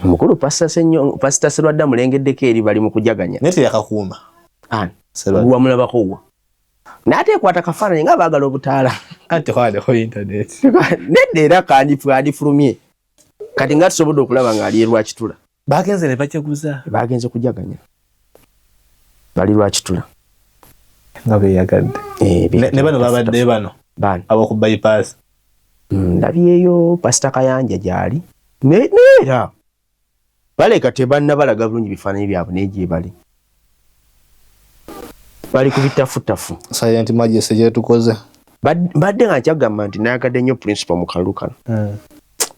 mukulu Pastor Serwadda mulengeddeko eri bali mu kujaganya nete yakakuuma Serwadda mulabako wa nate ekwata kafaananyi nga baagala obutaala ate kwadeho internet nedda era kandifulumye kati nga tusobodde okulaba nga ali Lwakitula bagenze ne bakyeguza bagenze kujaganya bali Lwakitula nga beyagadde ne bano babadde bano abo ku bypass ndabyeyo Pastor Kayanja gyali neera baleka tebanna balaga bulungi bifaananyi byabwe neje bali kubitafutafu silent majesty gyetukoze badde nga kyagamba nti nayagadde nnyo principal mu kalulu kano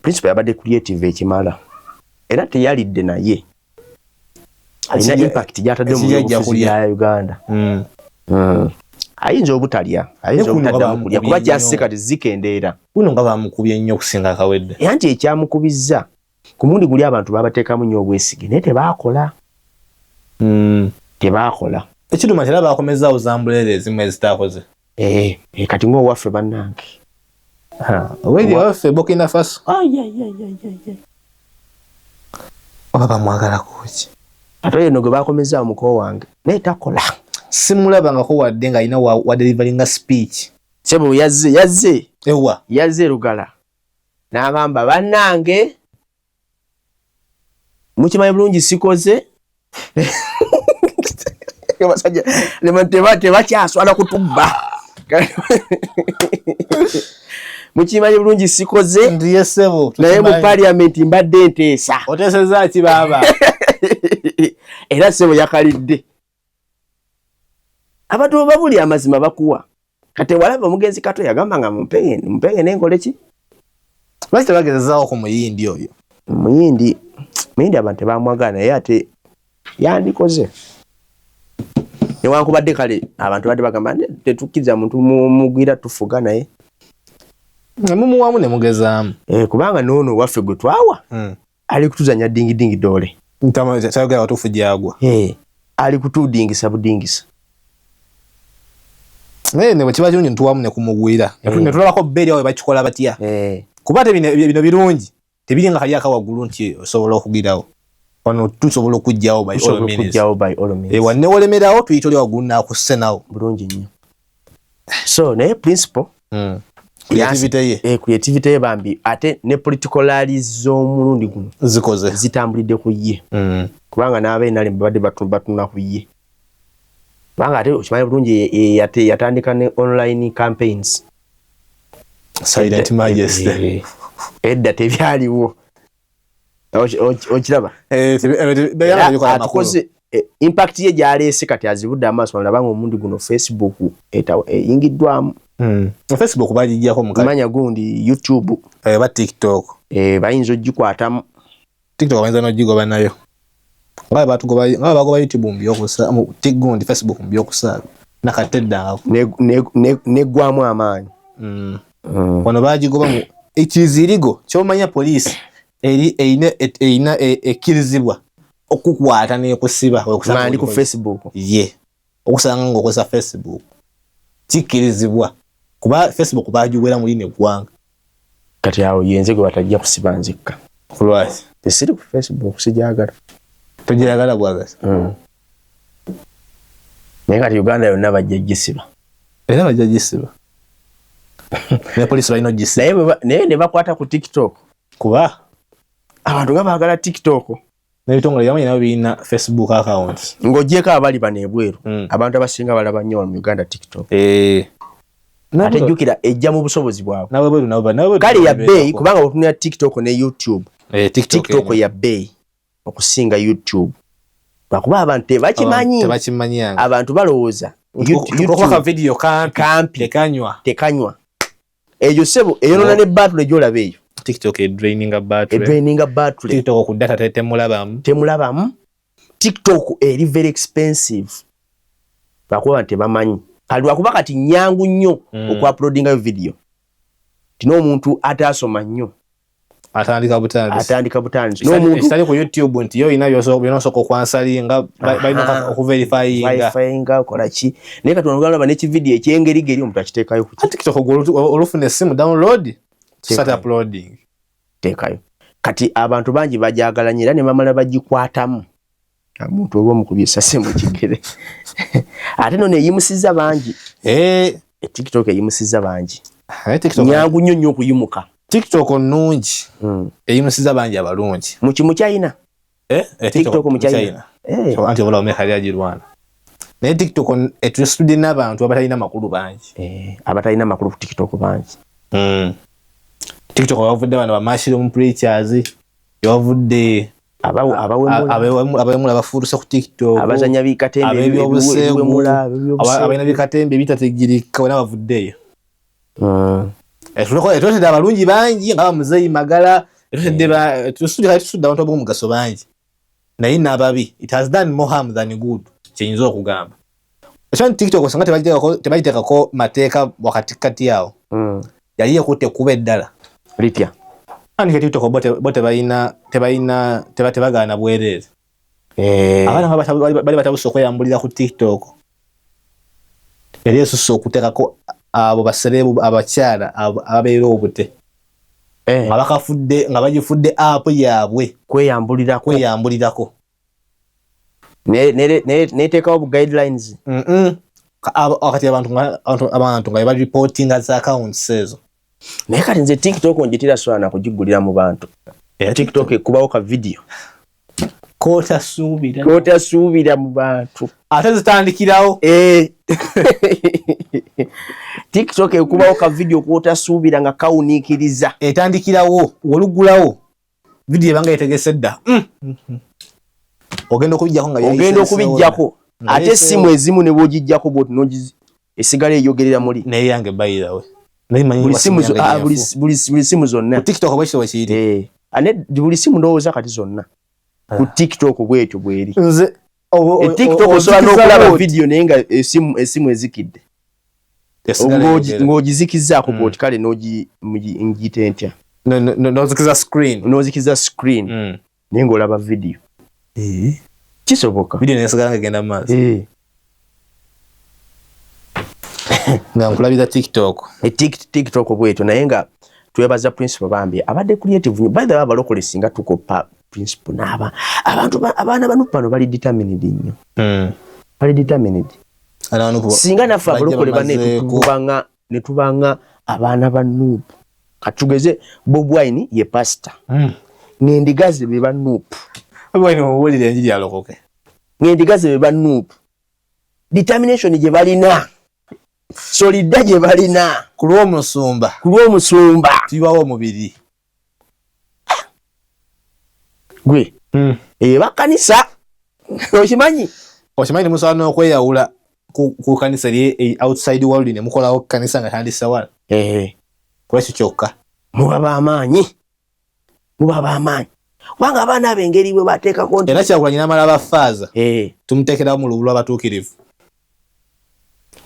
principal yabadde creative ekimala era teyalidde naye alina impact gyatadde mu byobufuzi bya Uganda ayinza obutalya ayinza obutaddamu kulya kuba kyase kati zikendeera kuno nga bamukubye nnyo okusinga akawedde yanti ekyamukubizza ku mundi guli abantu babateekamu nnyo obwesige naye tebaakola ekiduma tera bakomezaawo zambulere ezimu ezitaakoze kati ng'owaffe bannange oweri owaffe Burkina Faso oba bamwagala kuki ate yeno gwe bakomezaawo muko wange naye takola simulabangako wadde nga alina wadelivaringa speech sebo yazze Lugala n'agamba bannange mukimanyi bulungi sikoze abasajja tebakyaswala kutubba mukimanyi bulungi sikoze ndiye sebo naye mu parliament mbadde nteesa oteeseza ki baba era sebo yakalidde abantu babuli amazima bakuwa kate walaba mugenzi kato yagamba nga mumpenge n'engole ki basi bagezezaawo ku muyindi oyo muyindi abantu bamwagana naye ate yandikoze newankubadde kale abantu badde bagamba tetukkiza muntu mugwira tufuga naye mumuwamu ne mugezaamu kubanga noono waffe gwe twawa ali kutuzanya dingi dole kyayogera watuufu gyagwa ali kutudingisa budingisa naye ne bwe kiba kirungi ntuwamu ne kumugwira ne tulabako bbeeri awo bakikola batya kuba te bino birungi tebiri nga kali akawaggulu nti osobola okugirawo wano tusobola okugjawo by all means wanne wolemerawo tuyita oli waggulu naakusse nawo bulungi nnyo so naye principle creativity ye bambi ate ne political rallies z'omulundi guno zikoze zitambulidde ku ye kubanga n'abeena babadde batuna ku ye kubanga ate okimanyi bulungi yatandika ne online campaigns Silent Majesty edda tebyaliwo okiraba atukoze impact ye gyaleese kati azibudde amaaso nabanga omundi guno Facebook eyingiddwamu Facebook bagijjako manya gundi YouTube ba TikTok bayinza ogikwatamu TikTok bayinza n'ogigoba nayo nga bagoba YouTube mbyokusa gundi Facebook mbyokusaaga nakateddaako neggwamu amaanyi wano bagigoba mu ekizirigo kyomanya poliisi erina ekkirizibwa okukwata n'ekusiba okusanga ku Facebook okusanga ng'okozesa Facebook kikkirizibwa kuba Facebook bagiwera mu lino eggwanga kati awo yenze gwe batajja kusiba nzikka kulwaki tesiri ku Facebook sijagala togiragala bwagasa naye kati Uganda yonna bajja gisiba era bajja gisiba ne poliisi balina ogisiba naye ne bakwata ku TikTok kuba abantu nga baagala TikTok n'ebitongole byamu nabo birina Facebook account ng'ogyeko abali bano ebweru abantu abasinga balaba nnyo mu Uganda TikTok ate jjukira ejja mu busobozi bwabwe kale ya bbeeyi kubanga otunula TikTok ne YouTube TikTok ya bbeeyi okusinga YouTube lwakuba abantu tebakimanyi abantu balowooza YouTube video kampi tekanywa eyo sebo eyonona ne battle gyolaba eyo TikTok draininga battery TikTok ku data temulabamu TikTok eri very expensive lwakuba tebamanyi lwakuba kati nyangu nnyo okuuploadinga video tino omuntu atasoma nnyo atandika butandisi n'omuntu ekitali ku YouTube nti yo ina by'onosooka okwansalinga balina okuverifyinga okola ki naye kati olaba n'ekividiyo ekyengerigeri omuntu akiteekayo ku TikTok olufuna essimu download start uploading teekayo kati abantu bangi bajagalanye era ne bamala bagikwatamu omuntu oba omukubye essasi mu kigere ate no neeyimusiza bangi TikTok eyimusiza bangi nyangu nnyo nnyo okuyimuka TikTok nnungi eyimusiza bangi abalungi mu kimu kyayina TikTok mu kyayina anti obulawo mekali agirwana naye TikTok etusitudde n'abantu abatalina makulu bangi abatalina makulu ku TikTok bangi TikTok wavudde bano ba mushroom preachers yavudde abawemula bafuuse ku TikTok abazanya bikatembe abalina bikatembe bitategirika wena bavuddeyo etutedde abalungi bangi nga bamuzeeyi magala tusudde abantu ab'omugaso bangi naye n'ababi it has done more harm than good kyenyinza okugamba ekyo TikTok osanga tebagiteekako mateeka wakatikati awo yali ekutte kuba eddala litya andika TikTok bo tebagaana bwereere abaana bali batabusa okweyambulira ku TikTok yali esusse okuteekako abo baserebu abakyala ababeera obute nga bagifudde app yaabwe kweyambulirako neteekawo bu guidelines kati abantu nga bali reportinga za accounts ezo naye kati nze TikTok njitira swana kugigulira mu bantu TikTok ekubawo ka video kotasuubira mu bantu ate zitandikirawo TikTok ekubawo ka video kotasuubira nga kawuniikiriza etandikirawo olugulawo video ebanga etegese dda ogenda okubijjako nga ogenda okubijjako ate simu ezimu ne bwogijjako bwoti nogizi esigala eyogerera muli naye yange bayirawe buli simu zonna TikTok bwekyo bwekiyiri ane buli simu ndowooza kati zonna ku TikTok bwetyo bweri nze TikTok osobola n'okulaba video naye nga esimu ezikidde ng'ogizikizaako bwoti kale ngiyita entya nozikiza screen naye ng'olaba video kisoboka video nesigala ngegenda maaso nga nkulabira TikTok bwetyo naye nga twebaza principal bambi abadde creative by the way abalokole singa tukopa principal abaana bano pano bali determined nnyo bali determined singa naffe abalokole bane netubanga abaana ba noob katugeze Bob Wine ye pastor ngendigaze be ba noob ngendigaze be ba noob determination gye balina solida gye balina ku lw'omusumba tuyiwawo omubiri gwe bakanisa okimanyi temusobola n'okweyawula ku kanisa ly outside world ne mukolawo kanisa nga tandisa wala kwekyo kyokka muba b'amaanyi kubanga abaana ab'engeri bwe bateekako era Kyagulanyi n'amala abafaaza tumuteekerawo mu lubulu abatuukirivu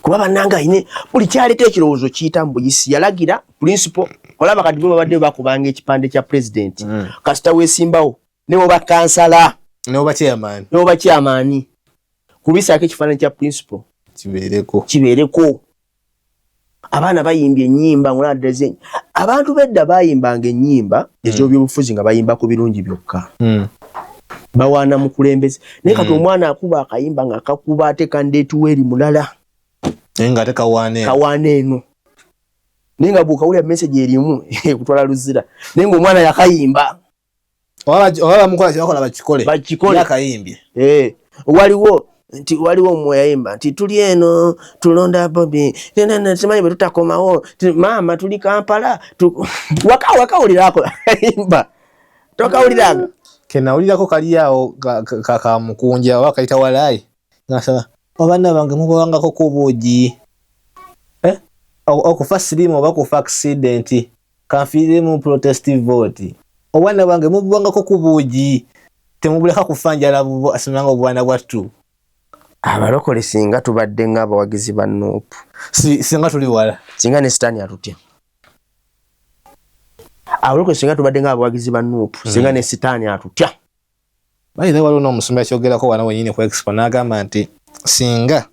kuba bannanga ayine buli kyaleeta ekirowoozo kiyita mu buyisi yalagira principal olaba kati bo babadde bakubanga ekipande kya president kasita weesimbawo ne bo bakansala ne bo bakyamaani kubisaako ekifaananyi kya principal kibeereko abaana bayimbye ennyimba muladeze abantu bedda bayimbanga ennyimba ez'ebyobufuzi nga bayimba ku birungi byokka bawaana mu kulembeze naye kati omwana akuba akayimba nga akakuba ate kandeetuwa eri mulala nga ate kawaana eno naye nga bw'okawulira message erimu kutwala luzira naye ng'omwana yakayimba oba mukola kyebakola bakikole yakayimbye waliwo omwe yayimba nti tuli eno tulonda Bobi simanyi bwe tutakomawo maama tuli Kampala wakawulirako yayimba tokawuliranga kenawulirako kali awo kamukunja oba kayita walaayi nasaba abaana bange mubawangako ku buugi okufa sirimu oba kufa accident kanfiiremu protestive vote obwana bwange mubawangako ku buugi temubuleka kufa njala asimanga obwana bwattu abalokole singa tubadde ng'abawagizi ba Nuupu singa tuli wala singa ne sitaani atutya abalokole singa tubadde ng'abawagizi ba Nuupu singa ne sitaani atutya bayira waliwo n'omusumba yakyogerako wana wenyini ku expo n'agamba nti singa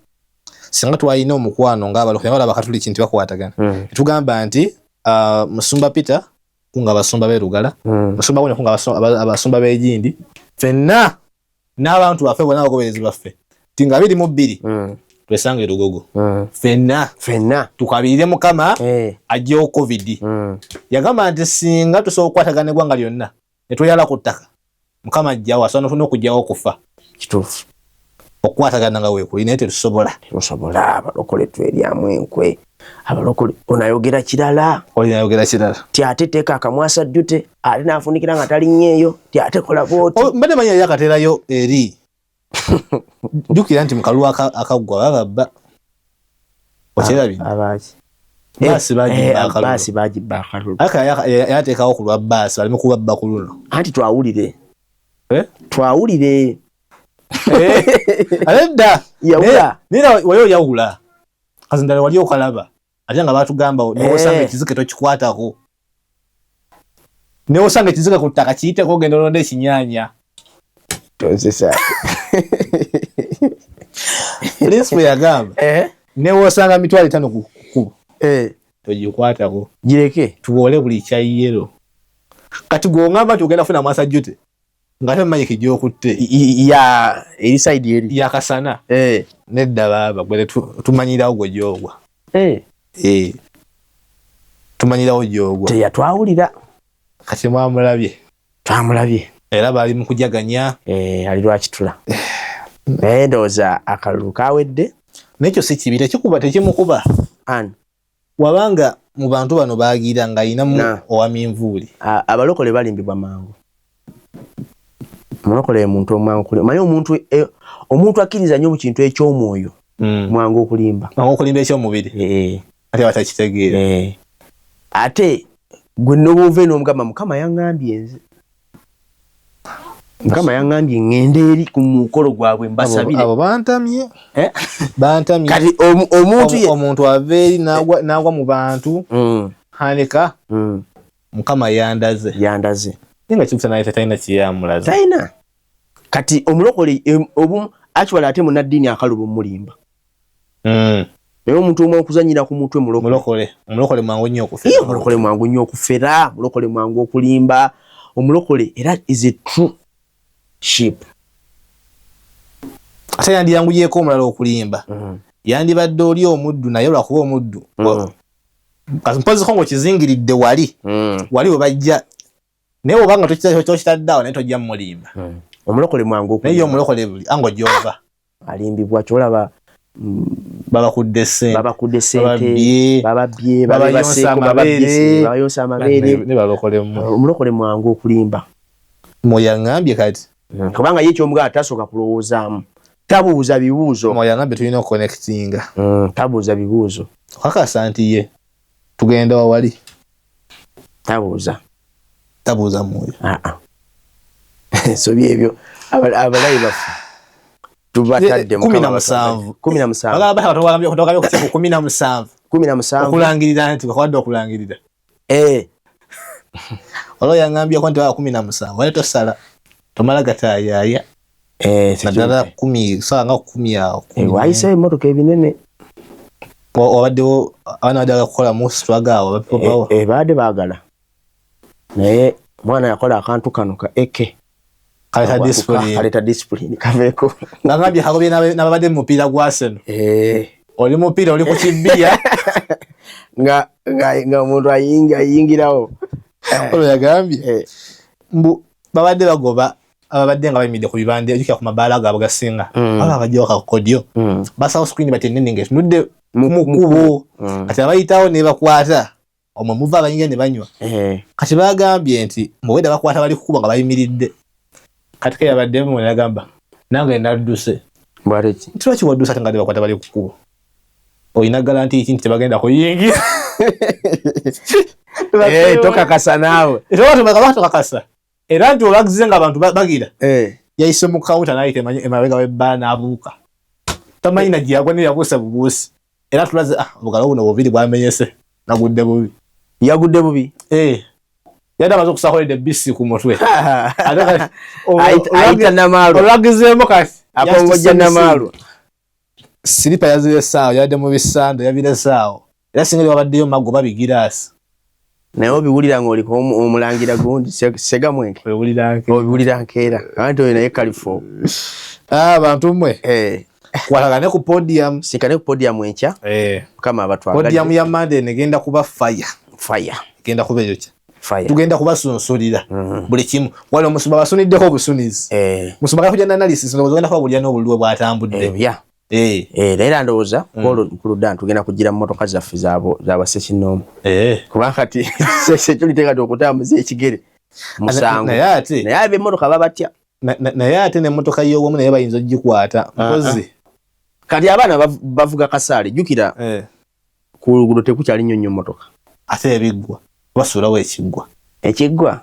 twalina omukwano ng'abalokole wala bakatuli kintu bakwatagana tugamba nti musumba Peter kunga abasumba b'Erugala musumba Wone kunga abasumba b'Egindi fenna n'abantu baffe bonna abagoberezi baffe tinga 22 twesange Lugogo fenna tukabirire Mukama ajjewo covid yagamba nti singa tusobola okukwatagana eggwanga lyonna ne tweyala ku ttaka Mukama ajjawo asobola n'okujjawo okufa kituufu okukwatagana nga weekuli naye tetusobola abalokole tweryamu enkwe abalokole onayogera kirala ti ate teeka akamwasa jjute ate naafunikira nga talinnyeeyo ti ate kola booti mbadde manyi yali akateerayo eri jjukira nti mukalulu akaggwa bababba okyerabye baasi bagibba akalulu yateekawo ku lwa baasi baleme kubabba ku luno anti twawulire aledda yawula nira wali oyawula kazindala wali okalaba ate nga batugamba newosanga ekizike tokikwatako newosanga ekizike ku ttaka kiyiteko ogenda olonda ekinyanya tonsesa principal yagamba newosanga 5 ku kubo togikwatako gireke tuwole buli kyayero kati gwongamba nti ogenda funa mwasa jjute nga temumanyi kijjokutte eri side eri yakasana nedda baba gwe tumanyirawo gwe gyogwa tumanyirawo gyogwa teyatwawulira kati twamulabye era bali mu kujaganya ali lwakitula naye ndowooza akalulu kawedde nekyo si kibi tekimukuba wabanga mu bantu bano baagira nga ayinamu owaminvuuli abalokole balimbibwa mangu Omulokole muntu omwangu kulimba. Manyi omuntu akkiriza nnyo mu kintu eky'omwoyo. Mwangu okulimba. Mwangu okulimba eky'omubiri. Ate batakitegeera. Ate gwe n'obuve n'omugamba Mukama yangambye nze. Mukama yangambye ngende eri ku mukolo gwabwe mbasabire. Abo bantamye. Bantamye. Kati omuntu ava eri n'agwa mu bantu. Hanika. Mukama yandaze. Ninga kibuta naye taina kiyamulaza. Taina. Kati omulokole obumu actually ate munaddini akalubo mulimba. Naye omuntu omwe okuzanyira ku mutwe mulokole. Omulokole mwangu nnyo okufera. Omulokole mwangu nnyo okufera, omulokole mwangu okulimba. Omulokole era is a true sheep. Ate yandiyanguyeko omulala okulimba. Yandibadde oli omuddu naye lwakuba omuddu. Mpozi kongo kizingiridde wali. Wali we bajja. Naye obanga tokitaddawo naye tojja mulimba. Omulokole mwangu okulimba. Naye omulokole buli ango gyova. Alimbibwa kyolaba babakudde ssente. Bababye, bayonsa amabeere. Ne balokolemu. Omulokole mwangu okulimba. Moya ngambye kati. Kubanga ye ky'omugala tasooka kulowoozaamu. Tabuuza bibuuzo. Moya ngambye tulina okuconnectinga. Tabuuza bibuuzo. Kakasa nti ye tugenda wawali. Tabuuza mwoyo. So byebyo abalayi bafu. Tubatadde mu 17. 17. Bala batwagambye kutoka ku 17. 17. Okulangirira nti bakwadde okulangirira. Walo yangambye ko nti wa 17. Wale tosala. Tomala gatayaya. Nadala 10 sanga 10 yao. Waisa emotoka ebinene. Obaddewo abaana badala kukola mu struggle bapipawo. Baadde baagala. Naye mwana yakola akantu kano ka eke. Kaleta discipline kaveeko. Ngambye hagobye n'ababadde mu mupiira gwa Arsenal. Oli mupiira oli ku kibiya. nga omuntu ayingirawo. Olwo yagambye. Mbu babadde bagoba ababadde nga bayimidde ku bibande ejukira ku mabaala gaabwe gasinga. Abakajja kakodyo. Basawo screen batennene ng'etunudde mu kubo. Kati abayitawo ne bakwata. Omwo muva abayingira ne banywa. Kati bagambye nti mubwedda bakwata bali kukuba nga bayimiridde. Kati ke yabadde mu yagamba nange nadduse. Bwareki. Tulaki waddusa nga bakwata bali kukuba. Oyina garanti iki nti bagenda kuyingira. Toka kasa naawe. Toka kasa. Era nti olagize nga abantu bagira. Yayise mu counter naye emabega w'ebba n'abuuka. Tamanyi na gyagwa ne yabuusa bubuusi. Era tulaze obugalo buno bubiri bwamenyese nagudde bubi. Yagudde bubi? Yada amaze okusakolera bisi ku mutwe. Ayita Namaalo. Olagizeemu kati. Akongojja Namaalo. Silipa yazire saawo yadde mu bisando yabire saawo. Era singa babaddeyo magoba bigiraasi. Naye obiwulira ng'oliko omulangira gundi sega mwenke. Obiwulira nkeera. Anti oyo naye kalifo. Bantu mmwe. Kwatagane ku podium. Sikane ku podium enkya. Kama abatwagala. Podium ya Monday negenda kuba fire. Genda kuba eyo kya. Tugenda kubasunsulira. Buli kimu. Wale omusumba basuniddeko obusunizi. Musumba kakujja analysis ndowooza ogenda kuba bulya n'obulwe bwatambudde. Era ndowooza ku ludda tugenda kugira mu motoka zaffe z'abasekinoomu. Kubanga kati security kati okutambuza ekigere musango. Naye ab'emmotoka babatya. Naye ate n'emmotoka y'owamu naye bayinza ogikwata. Mpozi. Kati abaana bavuga kasaale jjukira ku luguudo tekukyali nnyo mmotoka. Ate ebiggwa basuulawo ekiggwa. Ekiggwa?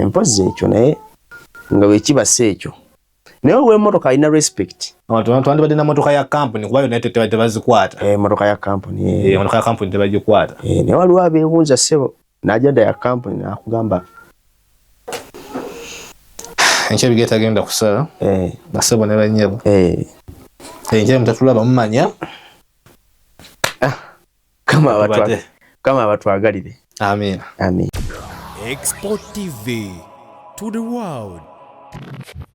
Mpozi ekyo naye nga bwe kibasa ekyo. Naye ow'emmotoka alina respect. Twandibadde na motoka ya kampuni kuba yonna tebazikwata. Motoka ya kampuni. Motoka ya kampuni tebagikwata. Naye waliwo abeebuuza ssebo n'ajjadda ya kampuni n'akugamba. Enkya bigeetagenda kusala. Na ssebo ne bannyebo. Enkya mutatulaba mumanya. Kama abatwagalire. Amen. Export TV to the world.